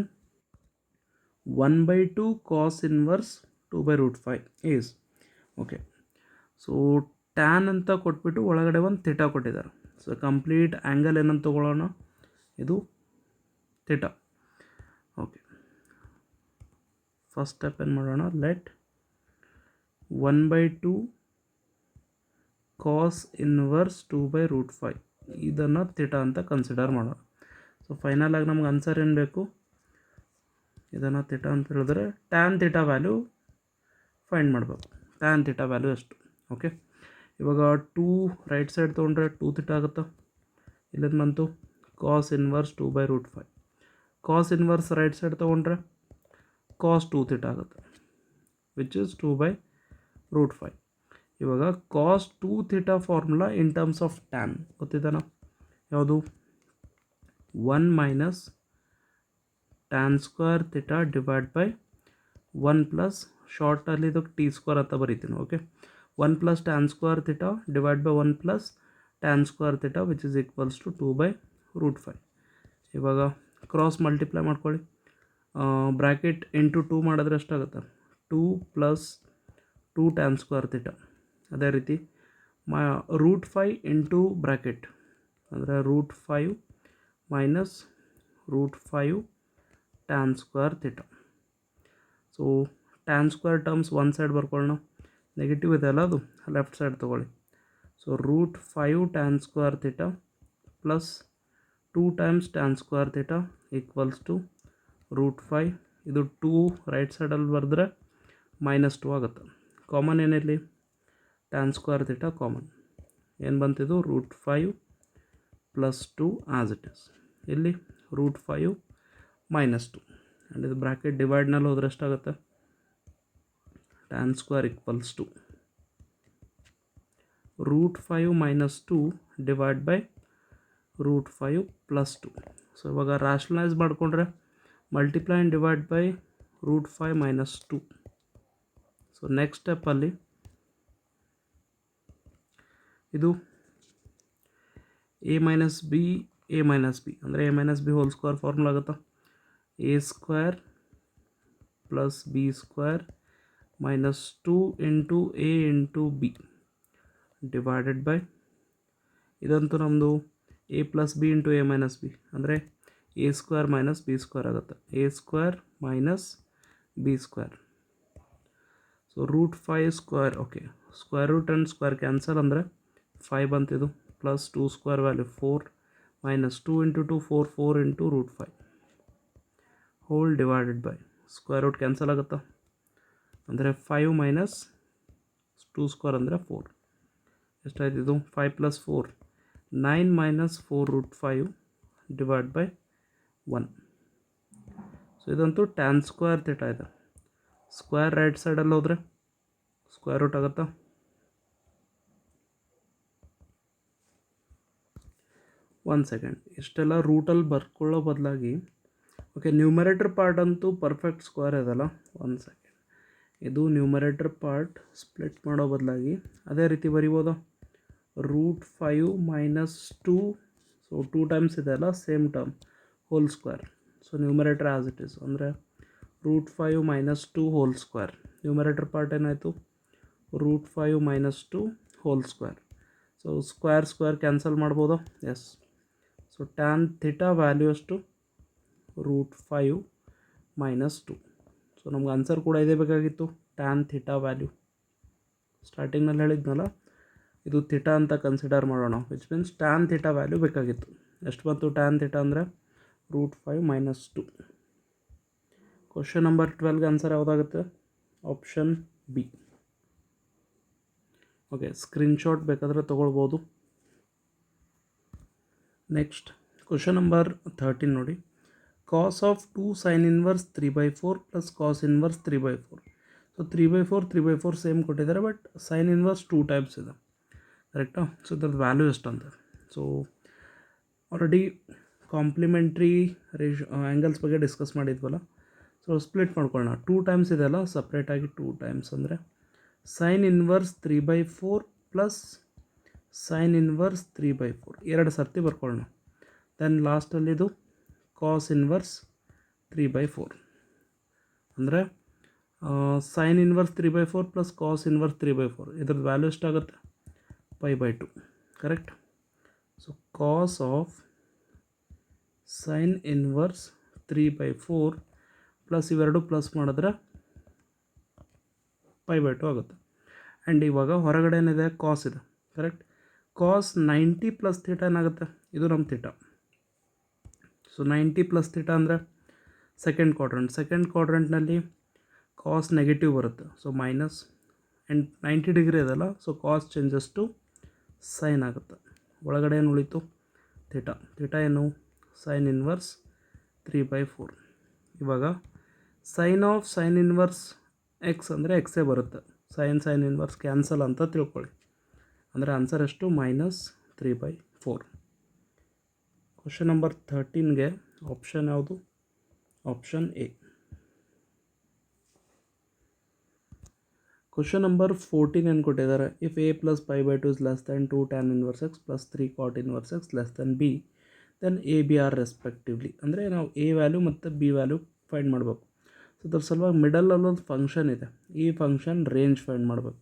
1/2 cos inverse 2/5 is. Okay, so tan ಅಂತ ಕೊಟ್ಬಿಟ್ಟು ಒಳಗಡೆ ಒಂದು ಥೀಟಾ ಕೊಟ್ಟಿದ್ದಾರೆ. ಸೊ ಕಂಪ್ಲೀಟ್ ಆ್ಯಂಗಲ್ ಏನಂತ ತೊಗೊಳ್ಳೋಣ? ಇದು ಥೀಟಾ. ಓಕೆ, ಫಸ್ಟ್ ಸ್ಟೆಪ್ ಏನು ಮಾಡೋಣ? ಲೆಟ್ 1/2 ಕಾಸ್ ಇನ್ವರ್ಸ್ 2/5 ಇದನ್ನು ಥೀಟಾ ಅಂತ ಕನ್ಸಿಡರ್ ಮಾಡೋಣ. ಸೊ ಫೈನಲ್ ಆಗಿ ನಮ್ಗೆ ಆನ್ಸರ್ ಏನು ಬೇಕು? ಇದನ್ನು ಥೀಟಾ ಅಂತ ಹೇಳಿದ್ರೆ ಟ್ಯಾನ್ ಥೀಟಾ ವ್ಯಾಲ್ಯೂ ಫೈಂಡ್ ಮಾಡಬೇಕು. ಟ್ಯಾನ್ ಥೀಟಾ ವ್ಯಾಲ್ಯೂ ಎಷ್ಟು? ಓಕೆ, ಇವಾಗ 2 ರೈಟ್ ಸೈಡ್ ತೊಗೊಂಡ್ರೆ 2 ಥೀಟಾ ಆಗುತ್ತಾ? ಇಲ್ಲಿಂದ ಬಂತು cos inverse 2/5. Cos inverse right side ತೊಗೊಂಡ್ರೆ ಕಾಸ್ 2 ಥೀಟಾ ಆಗುತ್ತೆ, ವಿಚ್ ಇಸ್ 2/5. ಇವಾಗ cos 2 theta formula in terms of tan ಗೊತ್ತಿದ್ದಾನ? ಯಾವುದು? 1 minus tan square theta divide by 1 plus ಶಾರ್ಟಲ್ಲಿ ಇದು ಟಿ ಸ್ಕ್ವೇರ್ ಅಂತ ಬರೀತೀನಿ. Okay, 1 plus tan square theta divide by 1 plus tan square theta which is equals to 2/5. ಇವಾಗ cross multiply ಮಾಡ್ಕೊಳ್ಳಿ. Bracket into 2 ಮಾಡಿದ್ರೆ ಎಷ್ಟಾಗುತ್ತೆ? 2 ಪ್ಲಸ್ 2 ಟ್ಯಾನ್ ಸ್ಕ್ವೇರ್ ಥೀಟಾ. ಅದೇ ರೀತಿ √5 ಇಂಟು ಬ್ರ್ಯಾಕೆಟ್ ಅಂದರೆ √5 minus √5 tan square theta. So tan square terms ಒಂದು side ಬರ್ಕೊಳ್ಳೋಣ, negative ಇದೆ ಅಲ್ಲ ಅದು ಲೆಫ್ಟ್ ಸೈಡ್ ತೊಗೊಳ್ಳಿ. So √5 tan square theta plus 2 times tan square theta equals to √5. ಇದು 2 ರೈಟ್ ಸೈಡಲ್ಲಿ ಬರೆದ್ರೆ -2 ಆಗುತ್ತೆ. ಕಾಮನ್ ಏನಿರಲಿ, ಟ್ಯಾನ್ ಸ್ಕ್ವೇರ್ ಥೀಟಾ ಕಾಮನ್ ಏನು ಬಂತಿದ್ದು √5 + 2 ಆ್ಯಸ್ ಇಟ್ ಈಸ್. ಇಲ್ಲಿ √5 -2 ಆ್ಯಂಡ್ ಇದು ಬ್ರ್ಯಾಕೆಟ್ ಡಿವೈಡ್ನಲ್ಲಿ ಹೋದ್ರೆ ಎಷ್ಟಾಗುತ್ತೆ, tan square equals to √5 - 2 divide by √5 + 2. So ಇವಾಗ ರ್ಯಾಷನಲೈಸ್ ಮಾಡಿಕೊಂಡ್ರೆ multiply and divide by √5 - 2. So next ಸ್ಟೆಪ್ಪಲ್ಲಿ ಇದು a - b ಅಂದರೆ a - b whole square formula ಆಗುತ್ತಾ, a² + b² -2 × a × b divided by, ಇದಂತೂ ನಮ್ಮದು a + b × a - b ಅಂದರೆ a² - b² ಆಗುತ್ತೆ, a² - b². So √5² okay, square root and square cancel ಅಂದರೆ 5 ಬಂತಿದ್ದು, +2² value 4 -2 × 2 4 4 × √5 whole divided by square root cancel ಆಗುತ್ತಾ, ಅಂದರೆ 5 - 2² ಅಂದರೆ 4. ಎಷ್ಟಾಯ್ತು ಇದು, 5 + 4 9 - 4 √5 ಡಿವೈಡ್ ಬೈ 1. ಸೊ ಇದಂತೂ ಟ್ಯಾನ್ ಸ್ಕ್ವೇರ್ ಥೀಟಾ ಇದೆ. ಸ್ಕ್ವೇರ್ ರೈಟ್ ಸೈಡಲ್ಲಿ ಹೋದರೆ ಸ್ಕ್ವೇರ್ ರೂಟ್ ಆಗುತ್ತಾ, ಒಂದು ಸೆಕೆಂಡ್, ಇಷ್ಟೆಲ್ಲ ರೂಟಲ್ಲಿ ಬರ್ಕೊಳ್ಳೋ ಬದಲಾಗಿ ಓಕೆ ನ್ಯೂಮರೇಟರ್ ಪಾರ್ಟ್ ಅಂತೂ ಪರ್ಫೆಕ್ಟ್ ಸ್ಕ್ವೇರ್ ಇದಲ್ಲ. ಒಂದು ಸೆಕೆಂಡ್, ಇದು ನ್ಯೂಮರೇಟರ್ ಪಾರ್ಟ್ ಸ್ಪ್ಲಿಟ್ ಮಾಡೋ ಬದಲಾಗಿ ಅದೇ ರೀತಿ ಬರಿಬೋದಾ, √5 - 2. ಸೊ 2 ಟೈಮ್ಸ್ ಇದೆ ಅಲ್ಲ, same term hole square. So numerator as it is ಅಂದರೆ √5 - 2 ಹೋಲ್ ಸ್ಕ್ವೇರ್. ನ್ಯೂಮರೇಟರ್ ಪಾರ್ಟ್ ಏನಾಯಿತು, √5 - 2 whole square. So square cancel ಮಾಡ್ಬೋದಾ, yes. So tan theta value ಅಷ್ಟು √5 - 2. ಸೊ ನಮ್ಗೆ ಆನ್ಸರ್ ಕೂಡ ಇದೇ ಬೇಕಾಗಿತ್ತು, ಟ್ಯಾನ್ ಥೀಟಾ ವ್ಯಾಲ್ಯೂ. ಸ್ಟಾರ್ಟಿಂಗ್ನಲ್ಲಿ ಹೇಳಿದ್ನಲ್ಲ, ಇದು ಥೀಟಾ ಅಂತ ಕನ್ಸಿಡರ್ ಮಾಡೋಣ, which means tan theta value ಬೇಕಾಗಿತ್ತು. ಎಷ್ಟು ಬಂತು ಟ್ಯಾನ್ ಥೀಟಾ ಅಂದರೆ √5 - 2. ಕ್ವಶನ್ ನಂಬರ್ 12ಗೆ ಆನ್ಸರ್ ಯಾವುದಾಗುತ್ತೆ, ಆಪ್ಷನ್ ಬಿ. ಓಕೆ, ಸ್ಕ್ರೀನ್ಶಾಟ್ ಬೇಕಾದರೆ ತೊಗೊಳ್ಬೋದು. ನೆಕ್ಸ್ಟ್ ಕ್ವಶನ್ ನಂಬರ್ 13 ನೋಡಿ, cos of 2 sin inverse 3/4 + cos inverse 3/4. So 3/4 3/4 same ಕೊಟ್ಟಿದ್ದಾರೆ, ಬಟ್ ಸೈನ್ ಇನ್ವರ್ಸ್ 2 ಟೈಮ್ಸ್ ಇದೆ, ಕರೆಕ್ಟಾ. ಸೊ ಇದ್ರದ್ದು ವ್ಯಾಲ್ಯೂ ಎಷ್ಟು ಅಂತ, ಸೊ ಆಲ್ರೆಡಿ ಕಾಂಪ್ಲಿಮೆಂಟ್ರಿ ಆ್ಯಂಗಲ್ಸ್ ಬಗ್ಗೆ ಡಿಸ್ಕಸ್ ಮಾಡಿದ್ವಲ್ಲ. ಸೊ ಸ್ಪ್ಲಿಟ್ ಮಾಡ್ಕೊಳ್ಳೋಣ, 2 ಟೈಮ್ಸ್ ಇದೆಯಲ್ಲ, ಸಪ್ರೇಟಾಗಿ 2 ಟೈಮ್ಸ್ ಅಂದರೆ ಸೈನ್ ಇನ್ವರ್ಸ್ 3/4 + ಸೈನ್ ಇನ್ವರ್ಸ್ 3/4 2 ಸರ್ತಿ ಬರ್ಕೊಳ್ಳೋಣ. ದೆನ್ ಲಾಸ್ಟಲ್ಲಿದು ಕಾಸ್ ಇನ್ವರ್ಸ್ 3/4 ಅಂದರೆ ಸೈನ್ ಇನ್ವರ್ಸ್ 3/4 + ಕಾಸ್ ಇನ್ವರ್ಸ್ 3/4 ಇದ್ರದ್ದು ವ್ಯಾಲ್ಯೂ ಎಷ್ಟಾಗುತ್ತೆ, π/2, correct. So cos of sine inverse 3/4 plus ಇವೆರಡು ಪ್ಲಸ್ ಮಾಡಿದ್ರೆ π/2 ಆಗುತ್ತೆ. ಆ್ಯಂಡ್ ಇವಾಗ ಹೊರಗಡೆ ಏನಿದೆ, ಕಾಸ್ ಇದೆ, ಕರೆಕ್ಟ್. ಕಾಸ್ 90 + ಥೀಟಾ ಏನಾಗುತ್ತೆ, ಇದು ನಮ್ಮ ಥೀಟಾ. ಸೊ 90 + ಥೀಟಾ ಅಂದರೆ ಸೆಕೆಂಡ್ ಕ್ವಾಡ್ರೆಂಟ್ನಲ್ಲಿ ಕಾಸ್ ನೆಗೆಟಿವ್ ಬರುತ್ತೆ, ಸೊ ಮೈನಸ್. ಆ್ಯಂಡ್ 90 ಡಿಗ್ರಿ ಇದಲ್ಲ, so cos changes to sine ಆಗುತ್ತೆ. ಒಳಗಡೆ ಏನು ಉಳಿತು, ಥೀಟಾ ಏನು, ಸೈನ್ ಇನ್ವರ್ಸ್ 3/4. ಇವಾಗ sine of sine inverse x ಅಂದರೆ ಎಕ್ಸೇ ಬರುತ್ತೆ, ಸೈನ್ ಇನ್ವರ್ಸ್ ಕ್ಯಾನ್ಸಲ್ ಅಂತ ತಿಳ್ಕೊಳ್ಳಿ. ಅಂದರೆ ಆನ್ಸರ್ ಎಷ್ಟು, -3/4. ಕ್ವಶನ್ ನಂಬರ್ 13ಗೆ ಆಪ್ಷನ್ ಯಾವುದು, ಆಪ್ಷನ್ ಎ. ಕ್ವಶನ್ ನಂಬರ್ 14 ಏನು ಕೊಟ್ಟಿದ್ದಾರೆ, if a + π/2 is less than 2 tan inverse x + 3 cot inverse x less than b, then a b are respectively. ಅಂದರೆ ನಾವು a ವ್ಯಾಲ್ಯೂ ಮತ್ತು b ವ್ಯಾಲ್ಯೂ ಫೈಂಡ್ ಮಾಡಬೇಕು. So ಅದ್ರ ಸಲುವಾಗಿ ಮಿಡಲಲ್ಲೊಂದು function ಇದೆ, ಈ ಫಂಕ್ಷನ್ ರೇಂಜ್ ಫೈಂಡ್ ಮಾಡಬೇಕು.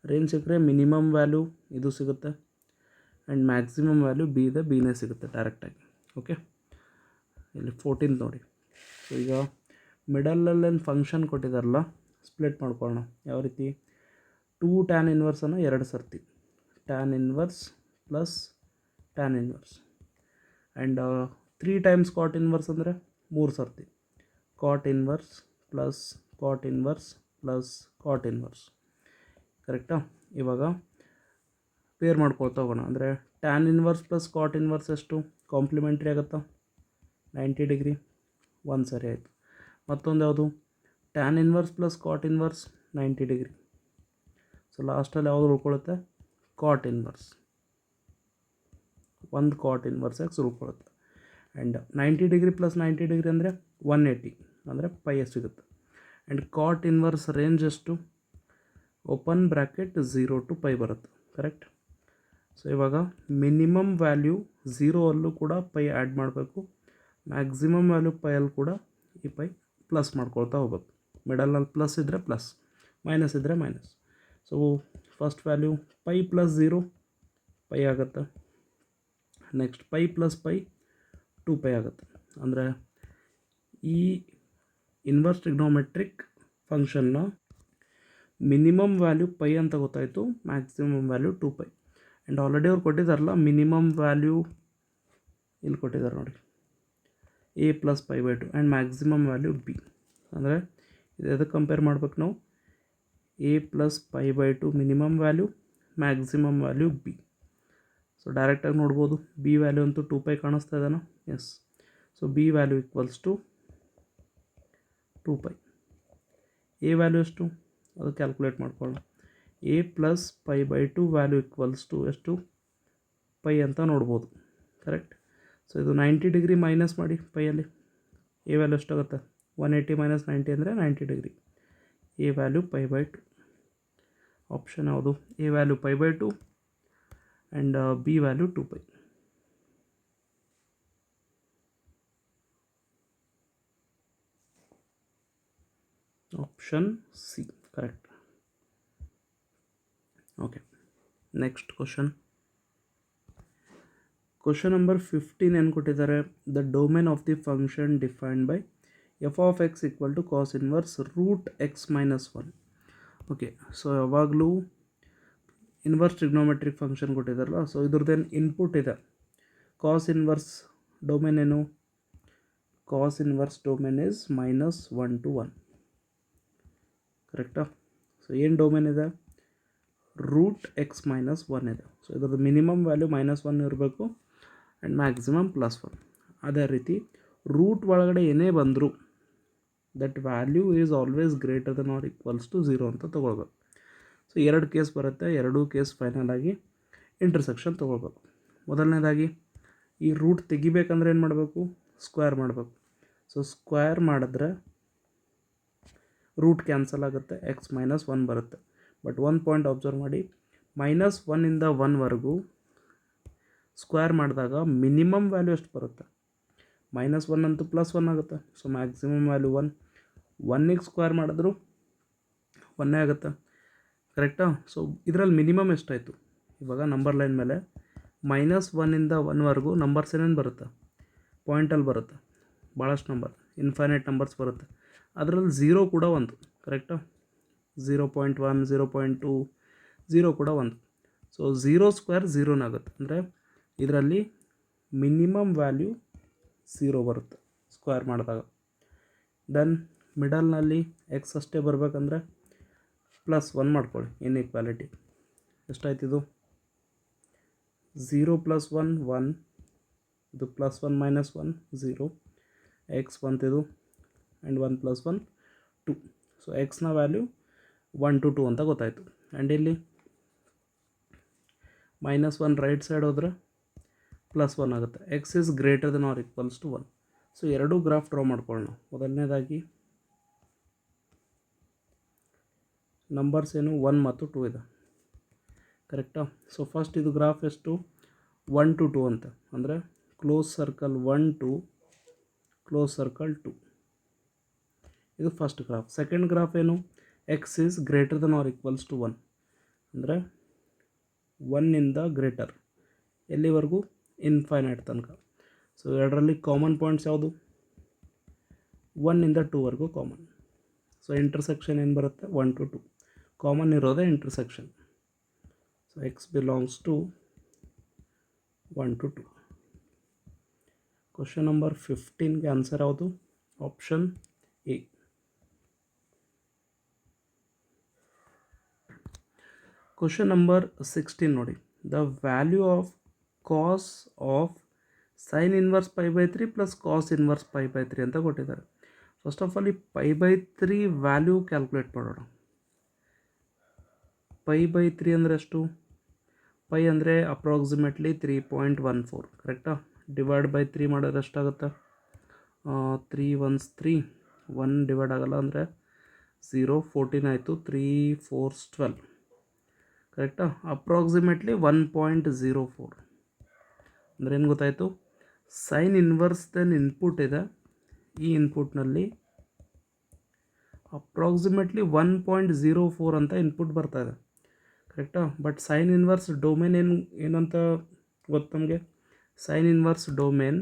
ರೇಂಜ್ ಸಿಕ್ಕರೆ ಮಿನಿಮಮ್ ವ್ಯಾಲ್ಯೂ ಇದು ಸಿಗುತ್ತೆ, ಆ್ಯಂಡ್ ಮ್ಯಾಕ್ಸಿಮಮ್ ವ್ಯಾಲ್ಯೂ ಬಿ ಇದೆ, ಬಿನೇ ಸಿಗುತ್ತೆ ಡೈರೆಕ್ಟಾಗಿ. ಓಕೆ, ಇಲ್ಲಿ 14 ನೋಡಿ. ಸೊ ಈಗ ಮಿಡಲಲ್ಲೇನು ಫಂಕ್ಷನ್ ಕೊಟ್ಟಿದ್ದಾರಲ್ಲ, ಸ್ಪ್ಲಿಟ್ ಮಾಡ್ಕೊಳ್ಳೋಣ. ಯಾವ ರೀತಿ, 2 tan ಇನ್ವರ್ಸನ್ನು 2 ಸರ್ತಿ, tan inverse + tan inverse. And 3 times cot inverse ಅಂದರೆ 3 ಸರ್ತಿ cot inverse plus cot inverse plus cot inverse. ಕರೆಕ್ಟಾ? ಇವಾಗ ಪೇರ್ ಮಾಡ್ಕೊಳ್ತಾ ಹೋಗೋಣ. ಅಂದರೆ tan inverse plus cot inverse ಎಷ್ಟು ಕಾಂಪ್ಲಿಮೆಂಟ್ರಿ ಆಗುತ್ತಾ? 90 ಡಿಗ್ರಿ, ಒಂದು ಸರಿ ಆಯಿತು. ಮತ್ತೊಂದು ಯಾವುದು? Tan inverse plus cot inverse 90 degree. So ಲಾಸ್ಟಲ್ಲಿ ಯಾವುದು ಉಳ್ಕೊಳ್ಳುತ್ತೆ? Cot inverse. ಒಂದು ಕಾಟ್ ಇನ್ವರ್ಸ್ ಎಕ್ಸ್ ಉಳ್ಕೊಳ್ಳುತ್ತೆ. ಆ್ಯಂಡ್ 90 ಡಿಗ್ರಿ ಪ್ಲಸ್ 90 ಡಿಗ್ರಿ ಅಂದರೆ 180, ಅಂದರೆ ಪೈ ಎಷ್ಟು ಸಿಗುತ್ತೆ. ಆ್ಯಂಡ್ ಕಾಟ್ ಇನ್ವರ್ಸ್ ರೇಂಜ್ ಎಷ್ಟು? ಓಪನ್ ಬ್ರ್ಯಾಕೆಟ್ 0 to ಪೈ ಬರುತ್ತೆ. ಕರೆಕ್ಟ್? ಸೊ ಇವಾಗ ಮಿನಿಮಮ್ ವ್ಯಾಲ್ಯೂ 0 ಅಲ್ಲೂ ಕೂಡ ಪೈ ಆ್ಯಡ್ ಮಾಡಬೇಕು, ಮ್ಯಾಕ್ಸಿಮಮ್ ವ್ಯಾಲ್ಯೂ ಪೈಯಲ್ಲಿ ಕೂಡ ಈ ಪೈ ಪ್ಲಸ್ ಮಾಡ್ಕೊಳ್ತಾ ಹೋಗ್ಬೇಕು. ಮಿಡಲ್ನಲ್ಲಿ ಪ್ಲಸ್ ಇದ್ದರೆ ಪ್ಲಸ್, ಮೈನಸ್ ಇದ್ದರೆ minus. So first value pi plus 0 pi ಆಗುತ್ತೆ. Next pi plus pi 2 pi ಆಗುತ್ತೆ. ಅಂದರೆ ಈ ಇನ್ವರ್ಸ್ ಟ್ರಿಗ್ನೋಮೆಟ್ರಿಕ್ ಫಂಕ್ಷನ್ನ ಮಿನಿಮಮ್ ವ್ಯಾಲ್ಯೂ ಪೈ ಅಂತ ಗೊತ್ತಾಯಿತು, maximum value 2 pi. And already ಅವ್ರು ಕೊಟ್ಟಿದ್ದಾರಲ್ಲ ಮಿನಿಮಮ್ ವ್ಯಾಲ್ಯೂ ಇಲ್ಲಿ ಕೊಟ್ಟಿದ್ದಾರೆ ನೋಡಿ, a plus pi by 2 and maximum value b. ಅಂದರೆ ಇದು ಎದಕ್ಕೆ ಕಂಪೇರ್ ಮಾಡ್ಬೇಕು ನಾವು? A plus pi by 2 minimum value, maximum value b. So ಡೈರೆಕ್ಟಾಗಿ ನೋಡ್ಬೋದು, ಬಿ ವ್ಯಾಲ್ಯೂ ಅಂತೂ 2 ಪೈ ಕಾಣಿಸ್ತಾ ಇದ್ದಾನ? Yes. So b value equals to 2 pi. A value ಎಷ್ಟು ಅದು ಕ್ಯಾಲ್ಕುಲೇಟ್ ಮಾಡ್ಕೊಳ್ಳೋಣ. A plus pi by 2 value equals to ಎಷ್ಟು? ಪೈ ಅಂತ ನೋಡ್ಬೋದು. ಕರೆಕ್ಟ್? ಸೊ ಇದು 90 ಡಿಗ್ರಿ ಮೈನಸ್ ಮಾಡಿ ಪೈಯಲ್ಲಿ, ಎ ವ್ಯಾಲ್ಯೂ ಎಷ್ಟಾಗುತ್ತೆ? 180 ಮೈನಸ್ 90 ಅಂದರೆ 90 degree. A value pi by 2. Option ಯಾವುದು? A value pi by 2 and b value 2 pi. Option C correct. Okay, next question. Question number 15 ಏನು ಕೊಟ್ಟಿದ್ದಾರೆ? The domain of the function defined by f of x equal to cos inverse root x minus 1. Okay, so ಯಾವಾಗಲೂ inverse trigonometric function ಕೊಟ್ಟಿದ್ದಾರಲ್ಲ, so ಇದ್ರದ್ದೇನು input ಇದೆ? Cos inverse domain ಏನು? Cos inverse domain is -1 to 1. ಕರೆಕ್ಟಾ? So ಏನು domain ಇದೆ? Root x minus 1 ಇದೆ. So ಇದ್ರದ್ದು ಮಿನಿಮಮ್ ವ್ಯಾಲ್ಯೂ -1 ಇರಬೇಕು ಆ್ಯಂಡ್ ಮ್ಯಾಕ್ಸಿಮಮ್ +1. ಅದೇ ರೀತಿ ರೂಟ್ ಒಳಗಡೆ ಏನೇ ಬಂದರೂ that value is always greater than or equals to 0 ಅಂತ ತೊಗೊಳ್ಬೇಕು. ಸೊ 2 ಕೇಸ್ ಬರುತ್ತೆ, 2 ಕೇಸ್ ಫೈನಲ್ ಆಗಿ ಇಂಟರ್ಸೆಕ್ಷನ್ ತೊಗೊಳ್ಬೇಕು. ಮೊದಲನೇದಾಗಿ ಈ ರೂಟ್ ತೆಗಿಬೇಕಂದ್ರೆ ಏನು ಮಾಡಬೇಕು? ಸ್ಕ್ವೇರ್ ಮಾಡಬೇಕು. ಸೊ ಸ್ಕ್ವೇರ್ ಮಾಡಿದ್ರೆ ರೂಟ್ ಕ್ಯಾನ್ಸಲ್ ಆಗುತ್ತೆ, ಎಕ್ಸ್ ಮೈನಸ್ 1 ಬರುತ್ತೆ. ಬಟ್ ಒಂದು ಪಾಯಿಂಟ್ ಅಬ್ಸರ್ವ್ ಮಾಡಿ, -1 ಇಂದ 1ವರೆಗೂ ಸ್ಕ್ವೇರ್ ಮಾಡಿದಾಗ ಮಿನಿಮಮ್ ವ್ಯಾಲ್ಯೂ ಎಷ್ಟು ಬರುತ್ತೆ? -1 ಅಂತೂ +1 ಆಗುತ್ತೆ. So maximum value 1. 1ಗೆ ಸ್ಕ್ವೇರ್ ಮಾಡಿದ್ರು 1 ಆಗುತ್ತೆ. ಕರೆಕ್ಟಾ? ಸೊ ಇದರಲ್ಲಿ ಮಿನಿಮಮ್ ಎಷ್ಟಾಯಿತು? ಇವಾಗ ನಂಬರ್ ಲೈನ್ ಮೇಲೆ -1 ಇಂದ 1ವರೆಗೂ ನಂಬರ್ಸ್ ಏನೇನು ಬರುತ್ತೆ? ಪಾಯಿಂಟಲ್ಲಿ ಬರುತ್ತೆ, ಭಾಳಷ್ಟು ನಂಬರ್, ಇನ್ಫೈನೈಟ್ ನಂಬರ್ಸ್ ಬರುತ್ತೆ. ಅದರಲ್ಲಿ 0 ಕೂಡ ಒಂದು. ಕರೆಕ್ಟಾ? 0.1, 0.2, 0 ಕೂಡ ಒಂದು. ಸೊ 0 ಸ್ಕ್ವೇರ್ 0 ಆಗುತ್ತೆ. ಅಂದರೆ ಇದರಲ್ಲಿ ಮಿನಿಮಮ್ ವ್ಯಾಲ್ಯೂ 0 ಬರುತ್ತೆ ಸ್ಕ್ವೇರ್ ಮಾಡಿದಾಗ. ದೆನ್ ಮಿಡಲ್ನಲ್ಲಿ ಎಕ್ಸ್ ಅಷ್ಟೇ ಬರಬೇಕಂದ್ರೆ +1 ಮಾಡ್ಕೊಳ್ಳಿ, ಇನ್ಇಕ್ವಾಲಿಟಿ. ಎಷ್ಟಾಯ್ತು ಇದು? 0 + 1 1, ಇದು +1 - 1 0, ಎಕ್ಸ್ ಬಂತಿದು ಆ್ಯಂಡ್ 1 + 1 2. ಸೊ ಎಕ್ಸ್ನ ವ್ಯಾಲ್ಯೂ 1 to 2 ಅಂತ ಗೊತ್ತಾಯಿತು. ಆ್ಯಂಡ್ ಇಲ್ಲಿ -1 ರೈಟ್ ಸೈಡ್ ಹೋದರೆ +1 ಆಗುತ್ತೆ. X is greater than or equals to 1. So ಎರಡೂ ಗ್ರಾಫ್ ಡ್ರಾ ಮಾಡ್ಕೊಳ್ಳೋಣ. ಮೊದಲನೇದಾಗಿ ನಂಬರ್ಸ್ ಏನು? 1 ಮತ್ತು 2 ಇದೆ. ಕರೆಕ್ಟಾ? ಸೊ ಫಸ್ಟ್ ಇದು ಗ್ರಾಫ್ ಎಷ್ಟು? 1 to 2 ಅಂತ. ಅಂದರೆ close circle 1 to close circle 2. ಇದು ಫಸ್ಟ್ ಗ್ರಾಫ್. ಸೆಕೆಂಡ್ ಗ್ರಾಫ್ ಏನು? X is greater than or equals to 1. ಅಂದರೆ 1ಇಂದ ಗ್ರೇಟರ್ ಎಲ್ಲಿವರೆಗೂ? ಇನ್ಫೈನೈಟ್ ತನಕ. ಸೊ ಎರಡರಲ್ಲಿ ಕಾಮನ್ ಪಾಯಿಂಟ್ಸ್ ಯಾವುದು? 1ಇಂದ 2ವರೆಗೂ ಕಾಮನ್. ಸೊ ಇಂಟರ್ಸೆಕ್ಷನ್ ಏನು ಬರುತ್ತೆ? 1 to 2. ಕಾಮನ್ ಇರೋದೇ intersection. So x belongs to 1 to 2. Question number 15ಗೆ ಆನ್ಸರ್ ಯಾವುದು? Option A. ಕ್ವಶನ್ ನಂಬರ್ 16 ನೋಡಿ. The value of cos of sine inverse pi by 3 plus cos inverse pi by 3 ಅಂತ ಕೊಟ್ಟಿದ್ದಾರೆ. First of all ಈ pi by 3 value calculate ಮಾಡೋಣ. Pi by 3 ಅಂದರೆ ಎಷ್ಟು? Pi ಅಂದರೆ ಅಪ್ರಾಕ್ಸಿಮೇಟ್ಲಿ 3.14, ಕರೆಕ್ಟಾ? ಡಿವೈಡ್ ಬೈ 3 ಮಾಡಿದ್ರೆ ಎಷ್ಟಾಗುತ್ತೆ? 3 1s 3, 1 ಡಿವೈಡ್ ಆಗೋಲ್ಲ ಅಂದರೆ 0, 14 ಆಯಿತು, 3 4s 12, ಕರೆಕ್ಟಾ? ಅಪ್ರಾಕ್ಸಿಮೇಟ್ಲಿ 1.04 ಅಂದರೆ ಏನು ಗೊತ್ತಾಯಿತು? ಸೈನ್ ಇನ್ವರ್ಸ್ದೇನು ಇನ್ಪುಟ್ ಇದೆ, ಈ ಇನ್ಪುಟ್ನಲ್ಲಿ ಅಪ್ರಾಕ್ಸಿಮೇಟ್ಲಿ 1.04 ಅಂತ ಇನ್ಪುಟ್ ಬರ್ತಾಯಿದೆ, ಕರೆಕ್ಟಾ? ಬಟ್ ಸೈನ್ ಇನ್ವರ್ಸ್ ಡೊಮೇನ್ ಏನಂತ ಗೊತ್ತು ನಮಗೆ? ಸೈನ್ ಇನ್ವರ್ಸ್ ಡೊಮೇನ್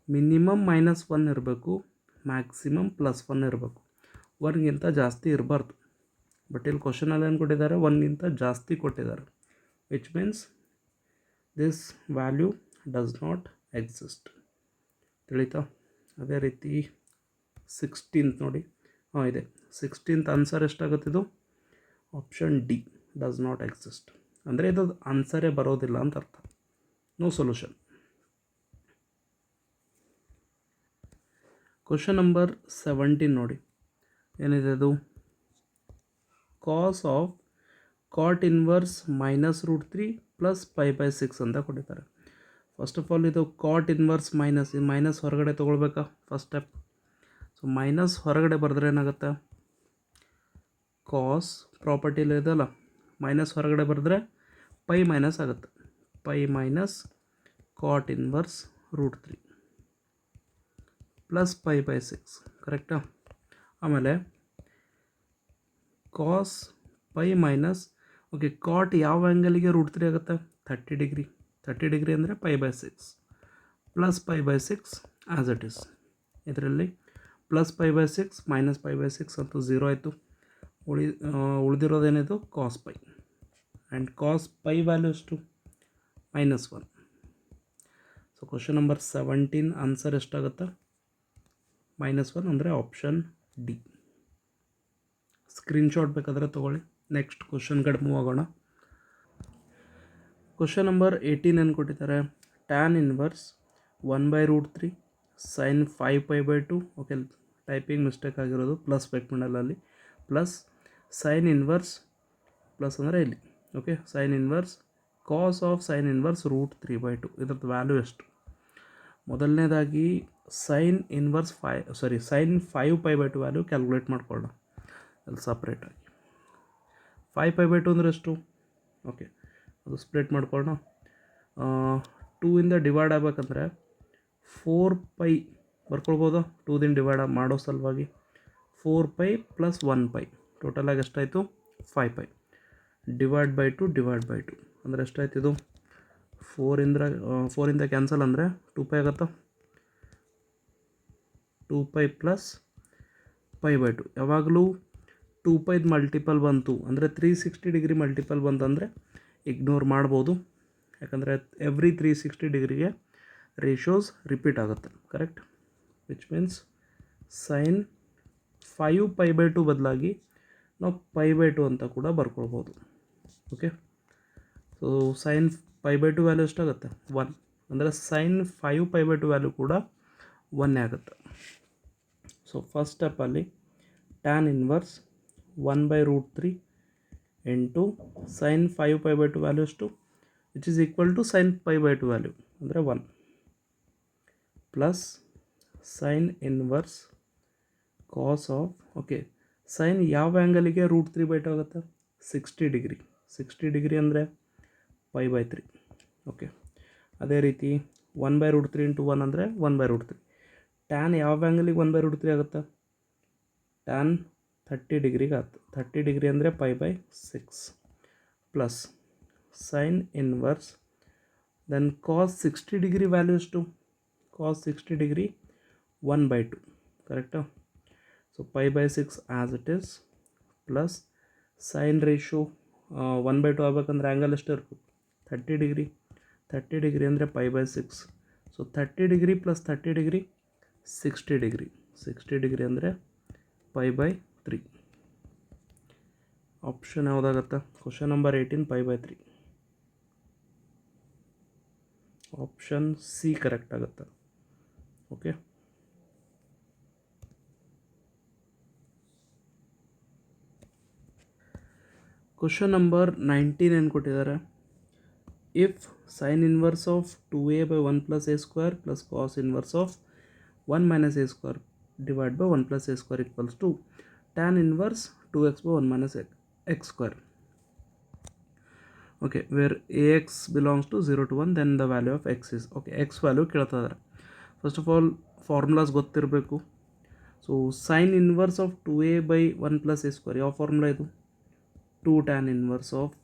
ಮಿನಿಮಮ್ -1 ಇರಬೇಕು, ಮ್ಯಾಕ್ಸಿಮಮ್ +1 ಇರಬೇಕು, 1ಗಿಂತ ಜಾಸ್ತಿ ಇರಬಾರ್ದು. ಬಟ್ ಇಲ್ಲಿ ಕ್ವಶನಲ್ಲಿ ಏನು ಕೊಟ್ಟಿದ್ದಾರೆ? 1ಗಿಂತ ಜಾಸ್ತಿ ಕೊಟ್ಟಿದ್ದಾರೆ, which means this value does not exist. ತಿಳಿತಾ? ಅದೇ ರೀತಿ 16th ನೋಡಿ, ಇದೆ 16th ಆನ್ಸರ್ ಎಷ್ಟಾಗುತ್ತಿದ್ದು? Option D, does not exist. ಅಂದರೆ ಇದು ಆನ್ಸರೇ ಬರೋದಿಲ್ಲ ಅಂತ ಅರ್ಥ, ನೋ ಸೊಲ್ಯೂಷನ್. ಕ್ವಶನ್ ನಂಬರ್ 17 ನೋಡಿ, ಏನಿದೆ ಅದು? Cos of cot inverse -√3 plus pi by 6 ಅಂತ ಕೊಟ್ಟಿದ್ದಾರೆ. ಫಸ್ಟ್ ಆಫ್ ಆಲ್ ಇದು ಕಾಟ್ ಇನ್ವರ್ಸ್ ಮೈನಸ್, ಈ ಮೈನಸ್ ಹೊರಗಡೆ ತೊಗೊಳ್ಬೇಕಾ? First step. ಸೊ ಮೈನಸ್ ಹೊರಗಡೆ ಬರೆದ್ರೆ ಏನಾಗುತ್ತೆ? ಕಾಸ್ ಪ್ರಾಪರ್ಟಿಲಿ ಇದೆಯಲ್ಲ, ಮೈನಸ್ ಹೊರಗಡೆ ಬರೆದ್ರೆ ಪೈ ಮೈನಸ್ ಆಗುತ್ತೆ, pi minus cot inverse √3 plus pi by 6, ಕರೆಕ್ಟಾ? ಆಮೇಲೆ cos pi minus, okay, cot ಯಾವ ಆ್ಯಂಗಲಿಗೆ √3 ಆಗುತ್ತೆ? 30 ಡಿಗ್ರಿ. 30 ಡಿಗ್ರಿ ಅಂದರೆ pi by 6 plus pi by 6 as it is. ಇದರಲ್ಲಿ plus pi by 6 minus pi by 6 ಅಂತೂ 0 ಆಯಿತು. ಉಳಿದಿರೋದೇನಿದು? Cos pi. And cos pi value ಎಷ್ಟು? -1. ಸೊ ಕ್ವಶನ್ ನಂಬರ್ 17 ಆನ್ಸರ್ ಎಷ್ಟಾಗುತ್ತೆ? -1 ಅಂದರೆ ಆಪ್ಷನ್ ಡಿ. ಸ್ಕ್ರೀನ್ಶಾಟ್ ಬೇಕಾದರೆ ತೊಗೊಳ್ಳಿ. ನೆಕ್ಸ್ಟ್ ಕ್ವಶನ್ ಕಡೆ ಮೂವ್ ಆಗೋಣ. ಕ್ವಶನ್ ನಂಬರ್ 18 ಏನು ಕೊಟ್ಟಿದ್ದಾರೆ? Tan inverse 1/√3 sine 5π/2, okay, typing mistake ಆಗಿರೋದು, ಪ್ಲಸ್ ಬೆಕ್ಮಿಡಲಲ್ಲಿ, ಪ್ಲಸ್ ಸೈನ್ ಇನ್ವರ್ಸ್, ಪ್ಲಸ್ ಅಂದರೆ ಇಲ್ಲಿ, okay, sine inverse cos of sine inverse √3/2. ಇದ್ರದ್ದು ವ್ಯಾಲ್ಯೂ ಎಷ್ಟು? ಮೊದಲನೇದಾಗಿ ಸೈನ್ 5π/2 ವ್ಯಾಲ್ಯೂ ಕ್ಯಾಲ್ಕುಲೇಟ್ ಮಾಡ್ಕೊಳ್ಳೋಣ ಅಲ್ಲಿ ಸಪ್ರೇಟಾಗಿ. 5π/2 ಅಂದರೆ ಎಷ್ಟು? ಓಕೆ, ಅದು ಸ್ಪ್ಲಿಟ್ ಮಾಡ್ಕೊಳ್ಳೋಣ. 2ಇಂದ ಡಿವೈಡ್ ಆಗಬೇಕಂದ್ರೆ 4π ಬರ್ಕೊಳ್ಬೋದಾ? 2ದಿಂದ ಡಿವೈಡ್ ಮಾಡೋ ಸಲುವಾಗಿ 4π + 1π, ಟೋಟಲಾಗಿ ಎಷ್ಟಾಯಿತು? 5π. /2 ಅಂದರೆ ಎಷ್ಟಾಯ್ತು ಇದು? 4ಇಂದ ಕ್ಯಾನ್ಸಲ್ ಅಂದರೆ 2π ಆಗುತ್ತಾ? 2π + π/2. ಯಾವಾಗಲೂ 2π ಮಲ್ಟಿಪಲ್ ಬಂತು ಅಂದರೆ 360 ಡಿಗ್ರಿ ಮಲ್ಟಿಪಲ್ ಬಂತಂದರೆ ಇಗ್ನೋರ್ ಮಾಡ್ಬೋದು, ಯಾಕಂದರೆ ಎವ್ರಿ 360 ಡಿಗ್ರಿಗೆ ರೇಷೋಸ್ ರಿಪೀಟ್ ಆಗುತ್ತೆ, ಕರೆಕ್ಟ್? ವಿಚ್ ಮೀನ್ಸ್ ಸೈನ್ 5π/2 ಬದಲಾಗಿ ನಾವು π/2 ಅಂತ ಕೂಡ ಬರ್ಕೊಳ್ಬೋದು, ಓಕೆ. ಸೊ ಸೈನ್ 5/2 ವ್ಯಾಲ್ಯೂ ಎಷ್ಟಾಗುತ್ತೆ? 1. ಅಂದರೆ ಸೈನ್ 5π/2 ವ್ಯಾಲ್ಯೂ ಕೂಡ 1 ಆಗುತ್ತೆ. ಸೊ ಫಸ್ಟ್ ಸ್ಟೆಪ್ಪಲ್ಲಿ tan inverse 1/√3 into sine 5π/2 value ಎಷ್ಟು? Which is equal to sine π/2 value ಅಂದರೆ 1 plus sine inverse cos of, okay, sine ಯಾವ ಆ್ಯಂಗಲಿಗೆ √3/2 ಆಗುತ್ತೆ? 60 ಡಿಗ್ರಿ. 60 ಡಿಗ್ರಿ ಅಂದರೆ π/3, ಓಕೆ. ಅದೇ ರೀತಿ 1/√3 ಇಂಟು 1 ಅಂದರೆ 1/√3. ಟ್ಯಾನ್ ಯಾವ ಆ್ಯಂಗಲಿಗೆ 1/√3 ಆಗುತ್ತೆ? ಟ್ಯಾನ್ 30 ಡಿಗ್ರಿಗೆ ಆಗುತ್ತೆ. 30 ಡಿಗ್ರಿ ಅಂದರೆ π/6 plus sine inverse, then cos 60 degree value ಎಷ್ಟು? ಕಾಸ್ 60 ಡಿಗ್ರಿ 1/2, ಕರೆಕ್ಟಾ? So π/6 as it is plus sine ratio 1/2 ಆಗಬೇಕಂದ್ರೆ ಆ್ಯಂಗಲ್ ಎಷ್ಟು ಇರಬೇಕು? 30 ಡಿಗ್ರಿ. 30 ಡಿಗ್ರಿ ಅಂದರೆ π/6 so 30 degree plus 30 degree 60 degree 60 degree ಅಂದರೆ π/3. ಆಪ್ಷನ್ ಯಾವುದಾಗತ್ತೆ? Question number 18 π/3. Option C correct ಆಗುತ್ತೆ. Okay, question number 19 ಏನು ಕೊಟ್ಟಿದ್ದಾರೆ? If sine inverse of 2a/1 + a² plus cos inverse of 1 - a² divide by 1 + a² equals to tan inverse 2x/1 - x². Okay, where ax belongs to 0 to 1, then the value of x is. Okay, x value ಕೇಳ್ತಿದ್ದಾರೆ. First of all formulas ಗೊತ್ತಿರಬೇಕು. So sine inverse of 2a/1 + a², ಯಾವ formula ಇದು? 2 tan inverse of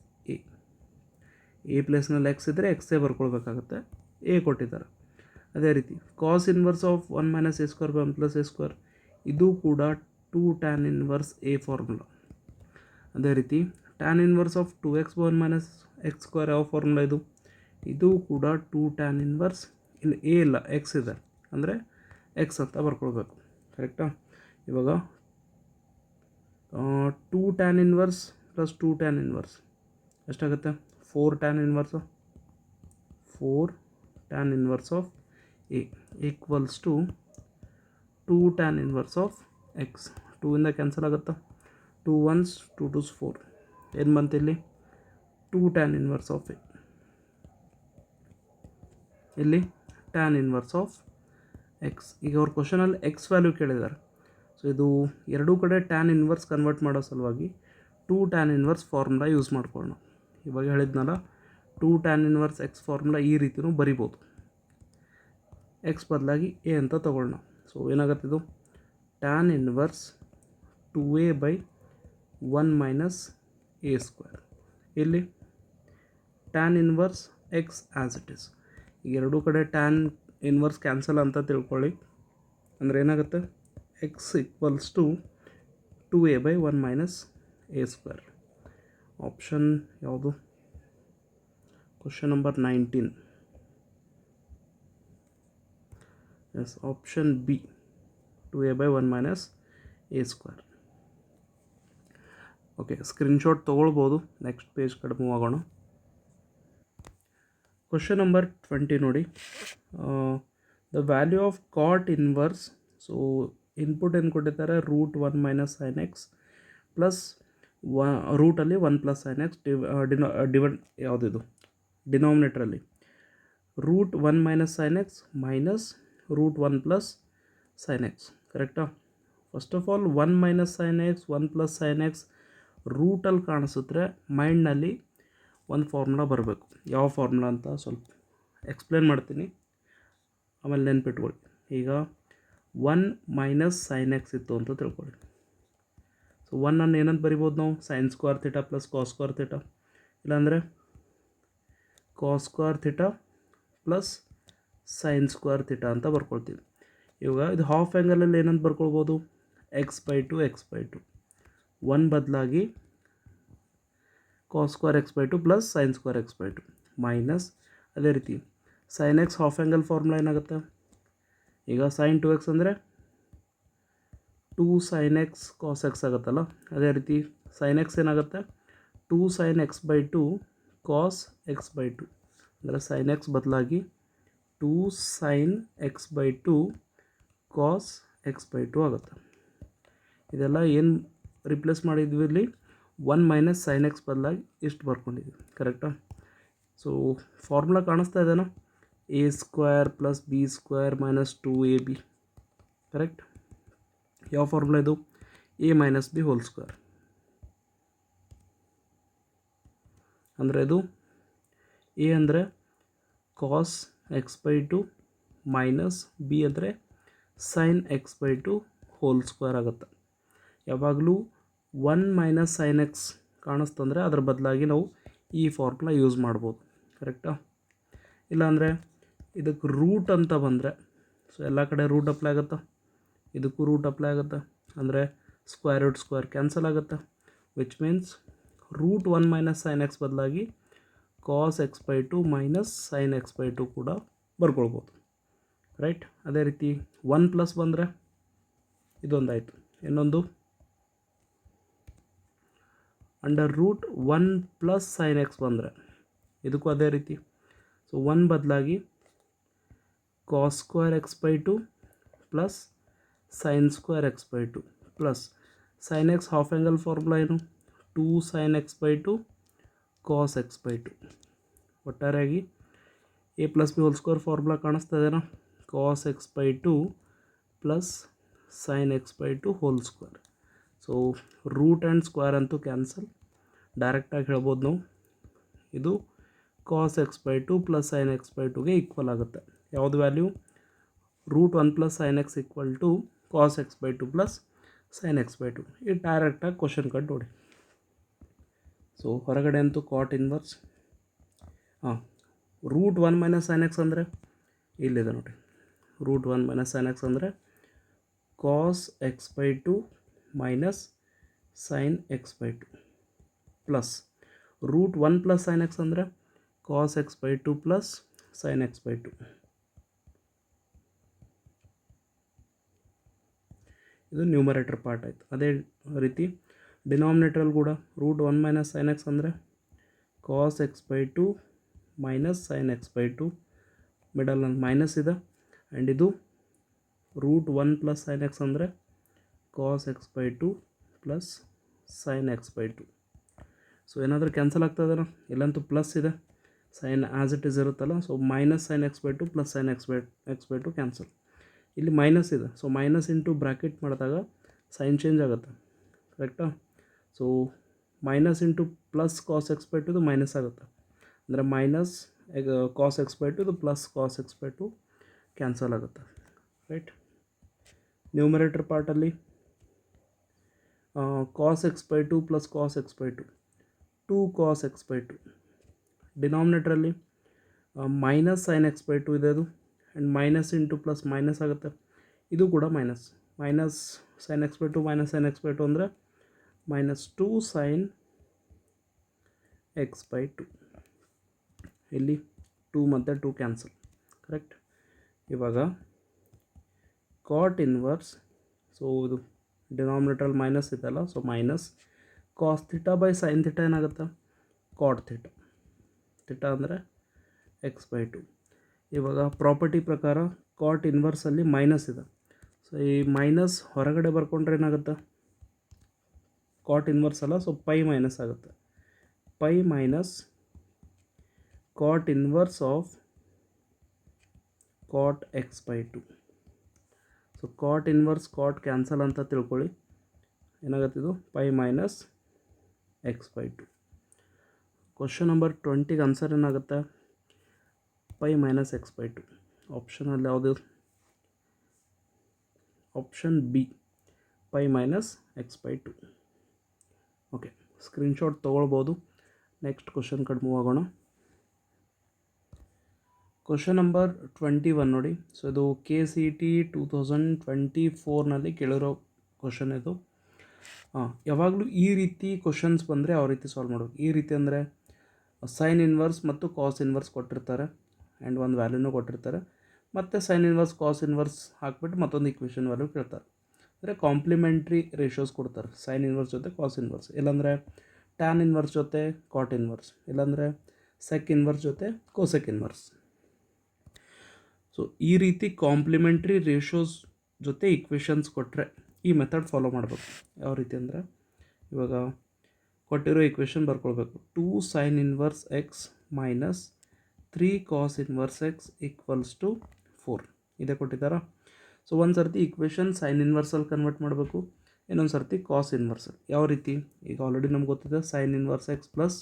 a ಪ್ಲೇಸ್ನಲ್ಲಿ x ಇದ್ದರೆ ಎಕ್ಸೇ ಬರ್ಕೊಳ್ಬೇಕಾಗತ್ತೆ, A ಕೊಟ್ಟಿದ್ದಾರೆ. ಅದೇ ರೀತಿ cos inverse of 1 - a² 1 + a², ಇದು ಕೂಡ 2 tan ಇನ್ವರ್ಸ್ ಎ ಫಾರ್ಮುಲಾ. ಅದೇ ರೀತಿ tan inverse of 2x/1 - x² ಯಾವ ಫಾರ್ಮುಲಾ ಇದು? ಇದು ಕೂಡ 2 tan ಇನ್ವರ್ಸ್, ಇಲ್ಲಿ ಎ ಇಲ್ಲ ಎಕ್ಸ್ ಇದೆ ಅಂದರೆ ಎಕ್ಸ್ ಅಂತ ಬರ್ಕೊಳ್ಬೇಕು. ಕರೆಕ್ಟಾ? ಇವಾಗ 2 tan inverse plus 2 tan inverse ಎಷ್ಟಾಗುತ್ತೆ? 4 tan inverse 4 tan inverse of a equals to 2 tan inverse of x. 2 ಇಂದ ಕ್ಯಾನ್ಸಲ್ ಆಗುತ್ತಾ? 2 1s 2 2s 4. ಏನು ಬಂತು ಇಲ್ಲಿ? 2 tan ಇನ್ವರ್ಸ್ ಆಫ್ ಎ. ಇಲ್ಲಿ ಟ್ಯಾನ್ ಇನ್ವರ್ಸ್ ಆಫ್ ಎಕ್ಸ್. ಈಗ ಅವ್ರ ಕ್ವಶನಲ್ಲಿ ಎಕ್ಸ್ ವ್ಯಾಲ್ಯೂ ಕೇಳಿದ್ದಾರೆ. ಸೊ ಇದು ಎರಡೂ ಕಡೆ ಟ್ಯಾನ್ ಇನ್ವರ್ಸ್ ಕನ್ವರ್ಟ್ ಮಾಡೋ ಸಲುವಾಗಿ 2 tan ಇನ್ವರ್ಸ್ ಫಾರ್ಮುಲಾ ಯೂಸ್ ಮಾಡ್ಕೊಳ್ಳೋಣ. ಇವಾಗ ಹೇಳಿದ್ನಲ್ಲ, 2 tan ಇನ್ವರ್ಸ್ ಎಕ್ಸ್ ಫಾರ್ಮುಲಾ ಈ ರೀತಿಯೂ ಬರಿಬೋದು. ಎಕ್ಸ್ ಬದಲಾಗಿ ಎ ಅಂತ ತೊಗೊಳ್ಳೋಣ. ಸೊ ಏನಾಗುತ್ತೆ ಇದು? Tan inverse 2a/1 - a². ಇಲ್ಲಿ tan inverse x as it is. ಈಗ ಎರಡೂ ಕಡೆ ಟ್ಯಾನ್ ಇನ್ವರ್ಸ್ ಕ್ಯಾನ್ಸಲ್ ಅಂತ ತಿಳ್ಕೊಳ್ಳಿ. ಅಂದರೆ ಏನಾಗುತ್ತೆ? X equals to 2a/1 - a². Option ಯಾವುದು? Question number 19. Yes, option B 2a/1 - a². Okay, screenshot ತೊಗೊಳ್ಬೋದು. ನೆಕ್ಸ್ಟ್ ಪೇಜ್ ಕಡೆ ಮೂವ್ ಆಗೋಣ. ಕ್ವಶನ್ ನಂಬರ್ 20 ನೋಡಿ. The value of cot inverse. So input ಏನು ಕೊಟ್ಟಿದ್ದಾರೆ? √1 - sin x ಪ್ಲಸ್ ರೂಟಲ್ಲಿ 1 + sin x ಡಿವೈಡ್ ಯಾವುದಿದು? ಡಿನಾಮಿನೇಟ್ರಲ್ಲಿ √1 - sin x minus √1 + sin x. ಕರೆಕ್ಟಾ? First of all 1 - sin x 1 + sin x ರೂಟಲ್ಲಿ ಕಾಣಿಸಿದ್ರೆ ಮೈಂಡ್ನಲ್ಲಿ ಒಂದು ಫಾರ್ಮುಲಾ ಬರಬೇಕು. ಯಾವ ಫಾರ್ಮುಲಾ ಅಂತ ಸ್ವಲ್ಪ ಎಕ್ಸ್ಪ್ಲೇನ್ ಮಾಡ್ತೀನಿ, ಆಮೇಲೆ ನೆನ್ಪಿಟ್ಕೊಳ್ಳಿ. ಈಗ 1 - sin x ಇತ್ತು ಅಂತ ತಿಳ್ಕೊಳ್ಳಿ. ಸೊ 1 ಅನ್ನು ಏನಂತ ಬರಿಬೋದು ನಾವು? sin² θ ಪ್ಲಸ್ cos² θ, ಇಲ್ಲಾಂದರೆ cos² θ ಪ್ಲಸ್ sin² θ ಅಂತ ಬರ್ಕೊಳ್ತೀವಿ. ಇವಾಗ ಇದು ಹಾಫ್ ಆ್ಯಂಗಲಲ್ಲಿ ಏನಂತ ಬರ್ಕೊಳ್ಬೋದು? x/2 x/2. 1 ಬದಲಾಗಿ cos² x/2 plus sin² x/2 minus. ಅದೇ ರೀತಿ sin x half angle formula ಏನಾಗುತ್ತೆ? ಈಗ sin 2x ಅಂದರೆ 2 sin x cos x ಆಗುತ್ತಲ್ಲ. ಅದೇ ರೀತಿ sin x ಏನಾಗುತ್ತೆ? 2 sin x/2 cos x/2. ಅಂದರೆ sin x ಬದಲಾಗಿ 2 sin x/2 cos x/2 ಆಗುತ್ತೆ. ಇದೆಲ್ಲ ಏನು ರಿಪ್ಲೇಸ್ ಮಾಡಿದ್ವಿ ಇಲ್ಲಿ? 1 - sin x ಬದಲಾಗಿ ಇಷ್ಟು ಬರ್ಕೊಂಡಿದ್ವಿ. ಕರೆಕ್ಟಾ? ಸೊ ಫಾರ್ಮುಲಾ ಕಾಣಿಸ್ತಾ ಇದೆನಾ? a² + b² - 2ab. ಕರೆಕ್ಟ್? ಯಾವ ಫಾರ್ಮುಲಾ ಇದು? a - b². ಅಂದರೆ ಇದು a ಅಂದರೆ cos x/2 ಮೈನಸ್ b ಅಂದರೆ sin x/2² ಆಗುತ್ತೆ. ಯಾವಾಗಲೂ 1 - sin x ಕಾಣಿಸ್ತಂದರೆ ಅದ್ರ ಬದಲಾಗಿ ನಾವು ಈ ಫಾರ್ಮುಲಾ ಯೂಸ್ ಮಾಡ್ಬೋದು. ಕರೆಕ್ಟಾ? ಇಲ್ಲಾಂದರೆ ಇದಕ್ಕೆ ರೂಟ್ ಅಂತ ಬಂದರೆ, ಸೊ ಎಲ್ಲ ಕಡೆ ರೂಟ್ ಅಪ್ಲೈ ಆಗುತ್ತಾ? ಇದಕ್ಕೂ ರೂಟ್ ಅಪ್ಲೈ ಆಗುತ್ತೆ. ಅಂದರೆ √² ಕ್ಯಾನ್ಸಲ್ ಆಗುತ್ತೆ. ವಿಚ್ ಮೀನ್ಸ್ √1 - sin x ಬದಲಾಗಿ cos x/2 minus sin x/2 ಕೂಡ ಬರ್ಕೊಳ್ಬೋದು. ರೈಟ್. ಅದೇ ರೀತಿ 1 ಪ್ಲಸ್ ಬಂದರೆ ಇದೊಂದಾಯಿತು. ಇನ್ನೊಂದು under root 1 plus sine x ಬಂದರೆ ಇದಕ್ಕೂ ಅದೇ ರೀತಿ. ಸೊ 1 ಬದಲಾಗಿ cos square x by 2 plus sine square x by 2 plus sine x half angle formula ಏನು, 2 sine x by 2 cos x by 2. ಒಟ್ಟಾರೆಯಾಗಿ a plus b whole square formula ಕಾಣಿಸ್ತದೇನೋ, cos x by 2 plus sine x by 2 whole square. So root and square ಅಂತೂ cancel, ಡೈರೆಕ್ಟಾಗಿ ಹೇಳ್ಬೋದು ನಾವು ಇದು cos x by 2 plus sine x by 2ಗೆ equal ಆಗುತ್ತೆ. ಯಾವುದು value, root 1 plus sine x equal to cos x by 2 plus sine x by 2. ಇದು ಡೈರೆಕ್ಟಾಗಿ ಕ್ವಶನ್ ಕಟ್ ನೋಡಿ. ಸೊ ಹೊರಗಡೆ ಅಂತೂ cot inverse, root 1 minus sine x ಅಂದರೆ ಇಲ್ಲಿದೆ ನೋಡಿ, ರೂಟ್ 1 ಮೈನಸ್ ಸೈನ್ ಎಕ್ಸ್ ಅಂದರೆ cos x by 2 minus sine x by 2 plus root 1 plus sine x ಅಂದರೆ cos x by 2 plus sine x by 2. ಇದು numerator part ಆಯಿತು. ಅದೇ ರೀತಿ ಡಿನಾಮಿನೇಟ್ರಲ್ಲಿ ಕೂಡ ರೂಟ್ 1 ಮೈನಸ್ ಸೈನ್ ಎಕ್ಸ್ ಅಂದರೆ cos x by 2 minus sine x by 2, middle ಒಂದು minus ಇದೆ. And ಇದು ರೂಟ್ 1 ಪ್ಲಸ್ ಸೈನ್ ಎಕ್ಸ್ ಅಂದರೆ cos x by 2 plus sine x by 2. So ಏನಾದರೂ ಕ್ಯಾನ್ಸಲ್ ಆಗ್ತದೇನೋ, ಇಲ್ಲಂತೂ ಪ್ಲಸ್ ಇದೆ, ಸೈನ್ ಆ್ಯಸ್ ಇಟ್ ಈಸ್ ಇರುತ್ತಲ್ಲ. So minus sine x by 2 plus sine x by 2 cancel. ಇಲ್ಲಿ ಮೈನಸ್ ಇದೆ, ಸೊ ಮೈನಸ್ ಇಂಟು ಬ್ರ್ಯಾಕೆಟ್ ಮಾಡಿದಾಗ sine change ಆಗುತ್ತೆ, ಕರೆಕ್ಟಾ. So minus into plus cos x by 2 ಇದು ಮೈನಸ್ ಆಗುತ್ತೆ, ಅಂದರೆ ಮೈನಸ್ ಕಾಸ್ ಎಕ್ಸ್ ಬೈ 2 ಇದು plus cos x by 2 cancel ಆಗುತ್ತೆ, ರೈಟ್. ನ್ಯೂಮರೇಟರ್ ಪಾರ್ಟಲ್ಲಿ cos x by 2 plus cos x by 2, 2 cos x by 2. ಡಿನಾಮಿನೇಟ್ರಲ್ಲಿ minus sine x by 2 ಇದೆ ಅದು, and minus into plus minus ಆಗುತ್ತೆ, ಇದು ಕೂಡ minus, minus sine x by 2 minus sine x by 2 ಅಂದರೆ minus 2 sine x by 2. ಇಲ್ಲಿ 2 ಮತ್ತು 2 cancel, correct. ಇವಾಗ ಕಾಟ್ ಇನ್ವರ್ಸ್, ಸೊ ಇದು ಡಿನಾಮಿನೇಟ್ರಲ್ಲಿ ಮೈನಸ್ ಇದೆಯಲ್ಲ, so minus cos theta by sine theta ಏನಾಗುತ್ತೆ, ಕಾಟ್ ಥೀಟಾ. ಥೀಟಾ ಅಂದರೆ ಎಕ್ಸ್ ಬೈ 2. ಇವಾಗ ಪ್ರಾಪರ್ಟಿ ಪ್ರಕಾರ ಕಾಟ್ ಇನ್ವರ್ಸಲ್ಲಿ ಮೈನಸ್ ಇದೆ, ಸೊ ಈ ಮೈನಸ್ ಹೊರಗಡೆ ಬರ್ಕೊಂಡ್ರೆ ಏನಾಗುತ್ತೆ, ಕಾಟ್ ಇನ್ವರ್ಸ್ ಅಲ್ಲ, ಸೊ ಪೈ ಮೈನಸ್ ಆಗುತ್ತೆ, pi minus cot inverse of cot x by 2. So cot inverse cot cancel ಅಂತ ತಿಳ್ಕೊಳ್ಳಿ, ಏನಾಗುತ್ತೆ ಇದು pi minus x by 2. Question number 20ಗೆ ಆನ್ಸರ್ ಏನಾಗುತ್ತೆ, ಪೈ ಮೈನಸ್ ಎಕ್ಸ್ ಬೈ 2. ಆಪ್ಷನಲ್ಲಿ ಯಾವುದು, option B, pi minus x by 2. Okay, screenshot ತೊಗೊಳ್ಬೋದು. Next question ಕಡೆ ಮೂವ್ ಆಗೋಣ. ಕ್ವಶನ್ ನಂಬರ್ 21 ನೋಡಿ. ಸೊ ಇದು KCET 2024ನಲ್ಲಿ ಕೇಳಿರೋ ಕ್ವಶನ್ ಇದು. ಯಾವಾಗಲೂ ಈ ರೀತಿ ಕ್ವಶನ್ಸ್ ಬಂದರೆ ಯಾವ ರೀತಿ ಸಾಲ್ವ್ ಮಾಡಬೇಕು. ಈ ರೀತಿ ಅಂದರೆ ಸೈನ್ ಇನ್ವರ್ಸ್ ಮತ್ತು ಕಾಸ್ ಇನ್ವರ್ಸ್ ಕೊಟ್ಟಿರ್ತಾರೆ, ಆ್ಯಂಡ್ ಒಂದು ವ್ಯಾಲ್ಯೂನೂ ಕೊಟ್ಟಿರ್ತಾರೆ, ಮತ್ತು ಸೈನ್ ಇನ್ವರ್ಸ್ ಕಾಸ್ ಇನ್ವರ್ಸ್ ಹಾಕ್ಬಿಟ್ಟು ಮತ್ತೊಂದು ಈಕ್ವೇಷನ್ ವ್ಯಾಲ್ಯೂ ಕೇಳ್ತಾರೆ. ಅಂದರೆ ಕಾಂಪ್ಲಿಮೆಂಟ್ರಿ ರೇಷೋಸ್ ಕೊಡ್ತಾರೆ, ಸೈನ್ ಇನ್ವರ್ಸ್ ಜೊತೆ ಕಾಸ್ ಇನ್ವರ್ಸ್, ಇಲ್ಲಾಂದರೆ ಟ್ಯಾನ್ ಇನ್ವರ್ಸ್ ಜೊತೆ ಕಾಟ್ ಇನ್ವರ್ಸ್, ಇಲ್ಲಾಂದರೆ ಸೆಕ್ ಇನ್ವರ್ಸ್ ಜೊತೆ ಕೋಸೆಕ್ ಇನ್ವರ್ಸ್. ಸೊ ಈ ರೀತಿ ಕಾಂಪ್ಲಿಮೆಂಟ್ರಿ ರೇಷೋಸ್ ಜೊತೆ ಈಕ್ವೇಷನ್ಸ್ ಕೊಟ್ಟರೆ ಈ ಮೆಥಡ್ ಫಾಲೋ ಮಾಡಬೇಕು. ಯಾವ ರೀತಿ ಅಂದರೆ ಇವಾಗ ಕೊಟ್ಟಿರೋ ಈಕ್ವೇಷನ್ ಬರ್ಕೊಳ್ಬೇಕು, 2 sine inverse x minus 3 cos inverse x equals to 4 ಇದೇ ಕೊಟ್ಟಿದ್ದಾರಾ. ಸೊ ಒಂದು ಸರ್ತಿ ಈಕ್ವೇಷನ್ ಸೈನ್ ಇನ್ವರ್ಸಲ್ಲಿ ಕನ್ವರ್ಟ್ ಮಾಡಬೇಕು, ಇನ್ನೊಂದು ಸರ್ತಿ ಕಾಸ್ ಇನ್ವರ್ಸಲ್. ಯಾವ ರೀತಿ, ಈಗ ಆಲ್ರೆಡಿ ನಮ್ಗೆ ಗೊತ್ತಿದೆ sine inverse x plus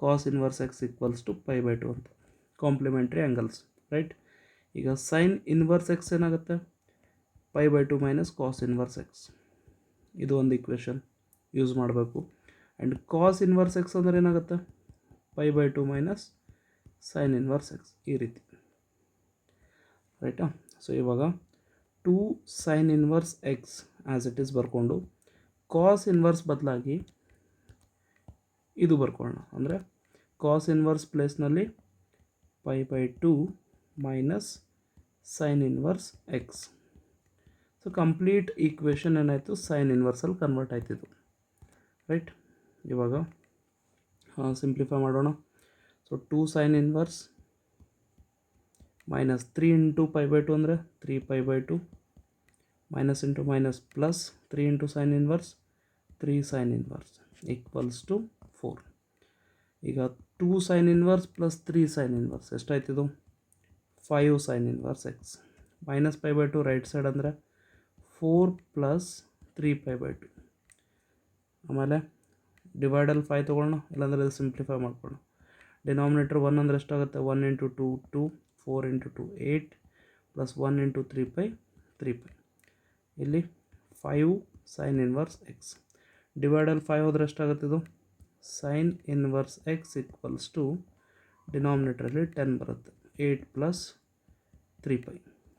cos inverse x equals to pi by 2 ಅಂತ, ಕಾಂಪ್ಲಿಮೆಂಟ್ರಿ ಆ್ಯಂಗಲ್ಸ್, ರೈಟ್. ಈಗ ಸೈನ್ ಇನ್ವರ್ಸ್ ಎಕ್ಸ್ ಏನಾಗುತ್ತೆ, pi by 2 minus cos inverse x, ಇದು ಒಂದು ಈಕ್ವೇಷನ್ ಯೂಸ್ ಮಾಡಬೇಕು. ಆ್ಯಂಡ್ ಕಾಸ್ ಇನ್ವರ್ಸ್ ಎಕ್ಸ್ ಅಂದರೆ ಏನಾಗುತ್ತೆ, pi by 2 minus sine inverse x, ಈ ರೀತಿ, ರೈಟಾ. ಸೊ ಇವಾಗ 2 sine inverse x as it is ಬರ್ಕೊಂಡು ಕಾಸ್ ಇನ್ವರ್ಸ್ ಬದಲಾಗಿ ಇದು ಬರ್ಕೊಳ್ಳೋಣ, ಅಂದರೆ ಕಾಸ್ ಇನ್ವರ್ಸ್ ಪ್ಲೇಸ್ನಲ್ಲಿ pi by 2 minus sine inverse x. So complete equation ಏನಾಯಿತು, ಸೈನ್ ಇನ್ವರ್ಸಲ್ಲಿ ಕನ್ವರ್ಟ್ ಆಯ್ತಿದ್ದು, ರೈಟ್. ಇವಾಗ ಸಿಂಪ್ಲಿಫೈ ಮಾಡೋಣ. So 2 sine inverse minus 3 into pi by 2 ಅಂದರೆ 3 pi by 2 minus into minus plus 3 into sine inverse 3 sine inverse equals to 4. ಈಗ 2 sine inverse plus 3 sine inverse ಎಷ್ಟಾಯ್ತಿದು, 5 sine inverse x. Minus pi by 2 right side ಅಂದರೆ 4 plus 3 pi by 2. ಆಮೇಲೆ ಡಿವೈಡಲ್ಲಿ 5 ತೊಗೊಳ್ಳೋಣ, ಇಲ್ಲಾಂದರೆ ಇದು simplify ಮಾಡ್ಕೊಳ್ಳೋಣ. Denominator 1 ಅಂದರೆ ಎಷ್ಟಾಗುತ್ತೆ, 1 into 2 2, 4 into 2 8 plus 1 into 3 pi 3 pi. ಇಲ್ಲಿ 5 ಸೈನ್ ಇನ್ವರ್ಸ್ ಎಕ್ಸ್ ಡಿವೈಡಲ್ಲಿ 5 ಹೋದರೆ ಎಷ್ಟಾಗುತ್ತಿದ್ದು, sine inverse x equals to ಡಿನಾಮಿನೇಟ್ರಲ್ಲಿ 10 ಬರುತ್ತೆ, 8 ಪ್ಲಸ್ 3 ಪೈ.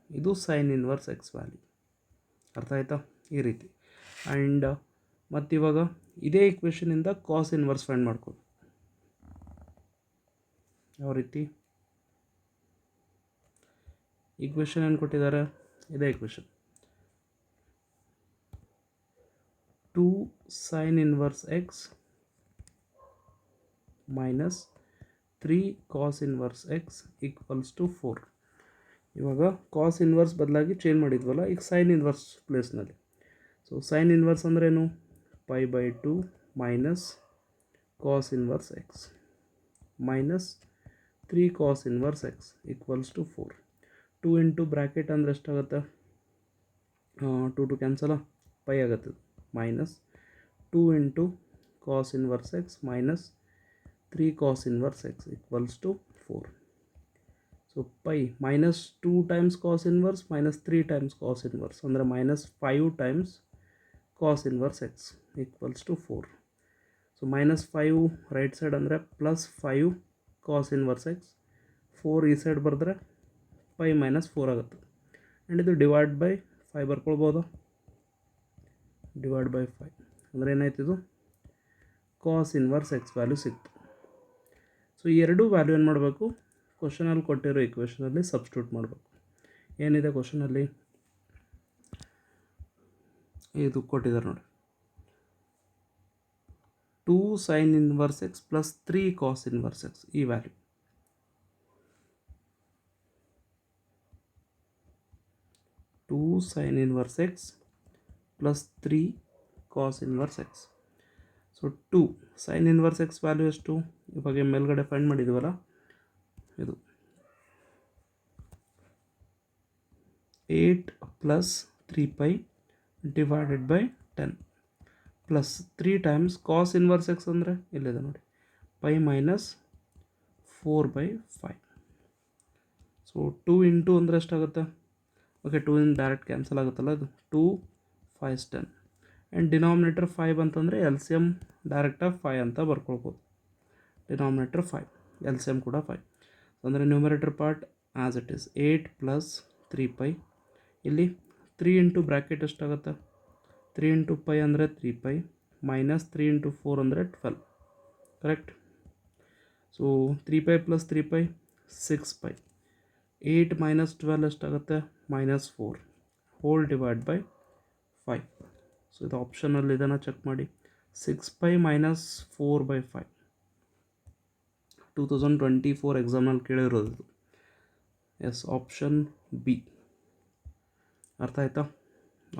ಇದು ಸೈನ್ ಇನ್ವರ್ಸ್ ಎಕ್ಸ್ ವ್ಯಾಲ್ಯೂ. ಅರ್ಥ ಆಯ್ತಾ, ಈ ರೀತಿ. ಆ್ಯಂಡ್ ಮತ್ತಿವಾಗ ಇದೇ ಇಕ್ವೇಷನಿಂದ ಕಾಸ್ ಇನ್ವರ್ಸ್ ಫೈಂಡ್ ಮಾಡ್ಬೋದು. ಯಾವ ರೀತಿ, ಈಕ್ವೇಷನ್ ಏನು ಕೊಟ್ಟಿದ್ದಾರೆ, ಇದೇ equation 2 sine inverse x minus 3 cos inverse x equals to 4. ಇವಾಗ ಕಾಸ್ ಇನ್ವರ್ಸ್ ಬದಲಾಗಿ ಚೇಂಜ್ ಮಾಡಿದ್ವಲ್ಲ, ಈಗ ಸೈನ್ ಇನ್ವರ್ಸ್ ಪ್ಲೇಸ್ನಲ್ಲಿ. ಸೊ ಸೈನ್ ಇನ್ವರ್ಸ್ ಅಂದ್ರೇನು, pi by 2 minus cos inverse x minus 3 cos inverse x equals to 4. 2 into bracket ಅಂದರೆ ಎಷ್ಟಾಗುತ್ತೆ, 2 to ಕ್ಯಾನ್ಸಲ, pi ಆಗುತ್ತೆ, minus 2 into cos inverse x minus 3 cos inverse x equals to 4. So pi minus 2 times cos inverse minus 3 times cos inverse ಅಂದರೆ minus 5 times cos inverse x equals to 4. So minus 5 right side ಅಂದರೆ plus 5 cos inverse x, 4 ಈ side ಬರೆದ್ರೆ pi minus 4 ಆಗುತ್ತೆ. And ಇದು divide by 5 ಬರ್ಕೊಳ್ಬೋದು, divide by 5 ಅಂದರೆ ಏನಾಯ್ತಿದು, ಕಾಸ್ inverse x value ಸಿಕ್ತು. So ಈ ಎರಡೂ ವ್ಯಾಲ್ಯೂ ಏನು ಮಾಡಬೇಕು, ಕ್ವಶನಲ್ಲಿ ಕೊಟ್ಟಿರೋ ಇಕ್ವೇಷನಲ್ಲಿ ಸಬ್ಸ್ಟಿಟ್ಯೂಟ್ ಮಾಡಬೇಕು. ಏನಿದೆ ಕ್ವಶನಲ್ಲಿ, ಇದು ಕೊಟ್ಟಿದ್ದಾರೆ ನೋಡಿ, 2 sine inverse x plus 3 cos inverse x, ಈ value. Two sine inverse x plus 3 cos inverse x. So 2 sine inverse x value ಎಷ್ಟು, ಇವಾಗ ಮೇಲ್ಗಡೆ ಫೈಂಡ್ ಮಾಡಿದ್ದೀವಲ್ಲ, ಇದು 8 plus 3 pi divided by 10 plus 3 times cos inverse x ಅಂದರೆ ಇಲ್ಲಿದೆ ನೋಡಿ, pi minus 4 by 5. So 2 into ಅಂದರೆ ಎಷ್ಟಾಗುತ್ತೆ, ಓಕೆ 2 ಇನ್ ಡೈರೆಕ್ಟ್ ಕ್ಯಾನ್ಸಲ್ ಆಗುತ್ತಲ್ಲ, ಅದು 2 5 10. ಆ್ಯಂಡ್ ಡಿನಾಮಿನೇಟರ್ 5 ಅಂತಂದರೆ ಎಲ್ ಸಿ ಎಮ್ ಡೈರೆಕ್ಟಾಗಿ 5 ಅಂತ ಬರ್ಕೊಳ್ಬೋದು. ಡಿನಾಮಿನೇಟರ್ 5, ಎಲ್ ಸಿ ಎಮ್ ಕೂಡ 5. ಅಂದರೆ numerator part as it is 8 plus 3 pi. ಇಲ್ಲಿ 3 ಇಂಟು ಬ್ರ್ಯಾಕೆಟ್ ಎಷ್ಟಾಗುತ್ತೆ, 3 ಇಂಟು ಪೈ ಅಂದರೆ 3 ಪೈ ಮೈನಸ್ 3 ಇಂಟು 4 ಅಂದರೆ 12, correct. So 3 pi plus 3 pi 6 pi. 8 minus 12 ಎಷ್ಟಾಗುತ್ತೆ, minus 4 whole divide by 5. So ಇದು ಆಪ್ಷನಲ್ಲಿ ಇದನ್ನು ಚೆಕ್ ಮಾಡಿ, 6 ಪೈ ಮೈನಸ್ 4 ಬೈ 5. 2024 ಎಕ್ಸಾಮ್ನಲ್ಲಿ ಕೇಳಿರೋದು ಇದು. Yes, option b. ಅರ್ಥ ಆಯ್ತಾ,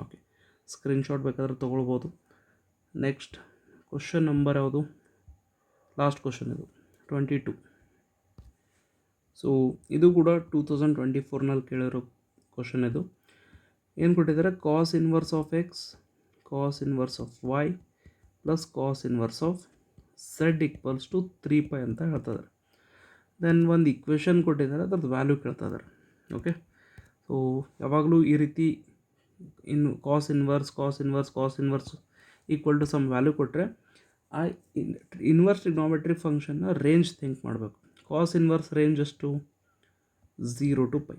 ಓಕೆ. ಸ್ಕ್ರೀನ್ಶಾಟ್ ಬೇಕಾದ್ರೆ ತೊಗೊಳ್ಬೋದು. ನೆಕ್ಸ್ಟ್ ಕ್ವಶನ್ ನಂಬರ್ ಯಾವುದು, ಲಾಸ್ಟ್ ಕ್ವಶನ್ ಇದು 22. ಸೊ ಇದು ಕೂಡ 2024ನಲ್ಲಿ ಕೇಳಿರೋ ಕ್ವಶನ್ ಇದು. ಏನು ಕೊಟ್ಟಿದ್ದಾರೆ, cos inverse of x cos inverse of y plus cos inverse of z equals to 3 pi ಅಂತ ಹೇಳ್ತಿದ್ದಾರೆ. ದೆನ್ ಒಂದು ಇಕ್ವೇಷನ್ ಕೊಟ್ಟಿದ್ದಾರೆ, ಅದ್ರದ್ದು ವ್ಯಾಲ್ಯೂ ಕೇಳ್ತಾ ಇದ್ದಾರೆ. ಓಕೆ, ಸೊ ಯಾವಾಗಲೂ ಈ ರೀತಿ cos inverse equal to some value ಕೊಟ್ಟರೆ ಆ ಇನ್ವರ್ಸ್ ಟ್ರಿಗ್ನೋಮೆಟ್ರಿಕ್ ಫಂಕ್ಷನ್ನ ರೇಂಜ್ ಥಿಂಕ್ ಮಾಡಬೇಕು. ಕಾಸ್ ಇನ್ವರ್ಸ್ ರೇಂಜ್ ಎಷ್ಟು, 0 ಟು ಪೈ,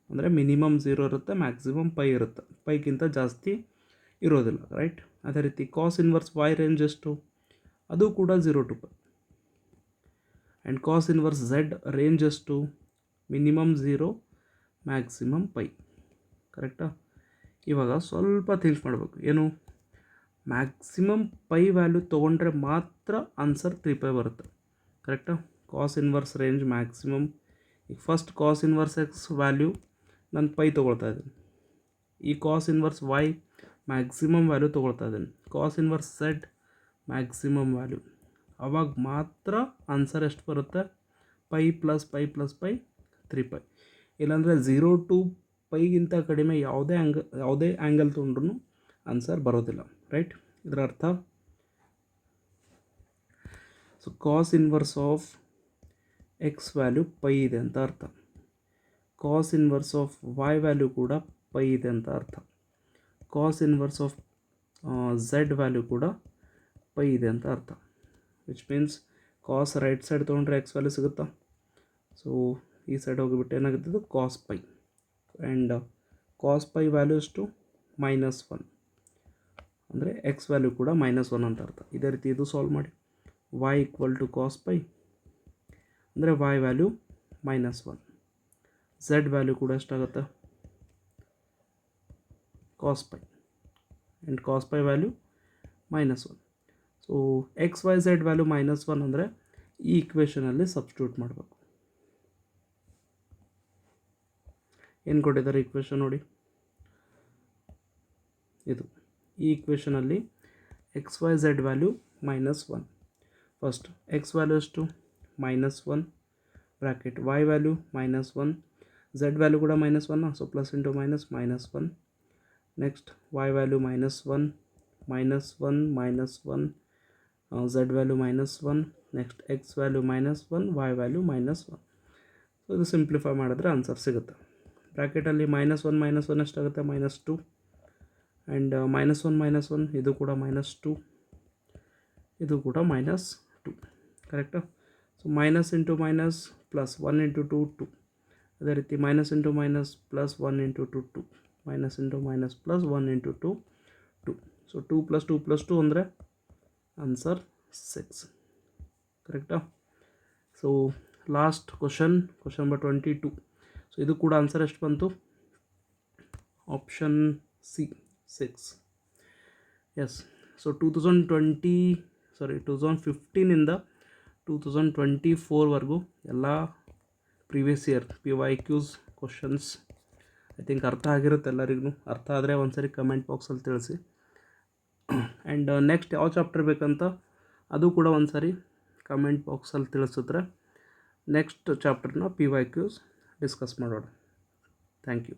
ಅಂದರೆ ಮಿನಿಮಮ್ 0 ಇರುತ್ತೆ, ಮ್ಯಾಕ್ಸಿಮಮ್ ಪೈ ಇರುತ್ತೆ, ಪೈಗಿಂತ ಜಾಸ್ತಿ ಇರೋದಿಲ್ಲ, ರೈಟ್. ಅದೇ ರೀತಿ ಕಾಸ್ ಇನ್ವರ್ಸ್ ವೈ ರೇಂಜ್ ಎಷ್ಟು, ಅದು ಕೂಡ 0 to pi. And cos inverse z range ಎಷ್ಟು, ಮಿನಿಮಮ್ 0, ಮ್ಯಾಕ್ಸಿಮಮ್ ಪೈ. ಕರೆಕ್ಟಾ? ಇವಾಗ ಸ್ವಲ್ಪ ಥಿಂಕ್ ಮಾಡಬೇಕು. ಏನು, ಮ್ಯಾಕ್ಸಿಮಮ್ ಪೈ ವ್ಯಾಲ್ಯೂ ತೊಗೊಂಡ್ರೆ ಮಾತ್ರ ಆನ್ಸರ್ 3π ಬರುತ್ತೆ. ಕರೆಕ್ಟಾ? Cos inverse range maximum. ಈಗ first cos inverse x value ನಾನು ಪೈ ತೊಗೊಳ್ತಾ ಇದ್ದೀನಿ. ಈ cos inverse y maximum value ತೊಗೊಳ್ತಾ ಇದ್ದೀನಿ. Cos inverse z maximum value. ಅವಾಗ ಮಾತ್ರ ಆನ್ಸರ್ ಎಷ್ಟು ಬರುತ್ತೆ? Pi plus pi plus pi 3π. ಇಲ್ಲಾಂದರೆ 0 to ಪೈಗಿಂತ ಕಡಿಮೆ ಯಾವುದೇ ಆ್ಯಂಗಲ್ ತೊಗೊಂಡ್ರೂ ಆನ್ಸರ್ ಬರೋದಿಲ್ಲ. ರೈಟ್? ಇದರ ಅರ್ಥ so cos inverse of x value pi ಇದೆ ಅಂತ ಅರ್ಥ. Cos inverse of y value ಕೂಡ ಪೈ ಇದೆ ಅಂತ ಅರ್ಥ. Cos inverse of z value ಕೂಡ ಪೈ ಇದೆ ಅಂತ ಅರ್ಥ. Which means cos right side ತೊಗೊಂಡ್ರೆ ಎಕ್ಸ್ ವ್ಯಾಲ್ಯೂ ಸಿಗುತ್ತಾ? ಸೊ ಈ ಸೈಡ್ ಹೋಗಿಬಿಟ್ಟು ಏನಾಗುತ್ತಿದ್ದು cos pi. And cos pi value ಎಷ್ಟು? -1. ಅಂದರೆ ಎಕ್ಸ್ ವ್ಯಾಲ್ಯೂ ಕೂಡ -1 ಅಂತ ಅರ್ಥ. ಇದೇ ರೀತಿ ಇದು ಸಾಲ್ವ್ ಮಾಡಿ. y = ಕಾಸ್ ಪೈ ಅಂದರೆ y ವ್ಯಾಲ್ಯೂ -1. ಝೆಡ್ ವ್ಯಾಲ್ಯೂ ಕೂಡ ಎಷ್ಟಾಗುತ್ತೆ? Cos pi. And cos pi value -1. So x y z value -1 ಅಂದರೆ ಈ ಇಕ್ವೇಷನಲ್ಲಿ ಸಬ್ಸ್ಟಿಟ್ಯೂಟ್ ಮಾಡಬೇಕು. ಏನು ಕೊಟ್ಟಿದ್ದಾರೆ ಇಕ್ವೇಷನ್ ನೋಡಿ, ಇದು ಈ ಇಕ್ವೇಷನಲ್ಲಿ x y z value -1. First x value ಎಷ್ಟು? -1 bracket, y value -1, z value ಕೂಡ -1, so plus into minus -1. Next y value -1, -1, z value -1, next x value -1, y value -1. So ಇದು ಸಿಂಪ್ಲಿಫೈ ಮಾಡಿದ್ರೆ ಆನ್ಸರ್ ಸಿಗುತ್ತೆ. ಬ್ರ್ಯಾಕೆಟಲ್ಲಿ -1 ಎಷ್ಟಾಗುತ್ತೆ? -2. ಆ್ಯಂಡ್ -1 ಇದು ಕೂಡ -2, ಇದು ಕೂಡ -2. ಕರೆಕ್ಟಾ? So minus into minus plus 1 × 2 2. ಅದೇ ರೀತಿ minus into minus plus 1 × 2 2. Minus into minus plus 1 × 2 2. So 2 + 2 + 2 ಅಂದರೆ ಆನ್ಸರ್ 6. ಕರೆಕ್ಟಾ? So last question number 22. So ಇದು ಕೂಡ ಆನ್ಸರ್ ಎಷ್ಟು ಬಂತು? Option C 6. ಎಸ್. ಸೊ 2015ಇಂದ 2024ವರೆಗೂ ಎಲ್ಲ previous year PYQs questions I think ಅರ್ಥ ಆಗಿರುತ್ತೆ ಎಲ್ಲರಿಗೂ. ಅರ್ಥ ಆದರೆ ಒಂದ್ಸರಿ ಕಮೆಂಟ್ ಬಾಕ್ಸಲ್ಲಿ ತಿಳಿಸಿ. ಆ್ಯಂಡ್ ನೆಕ್ಸ್ಟ್ ಯಾವ ಚಾಪ್ಟರ್ ಬೇಕಂತ ಅದು ಕೂಡ ಒಂದ್ಸರಿ ಕಮೆಂಟ್ ಬಾಕ್ಸಲ್ಲಿ ತಿಳಿಸಿದ್ರೆ ನೆಕ್ಸ್ಟ್ ಚಾಪ್ಟರ್ನ PYQs ಡಿಸ್ಕಸ್ ಮಾಡೋಣ. Thank you.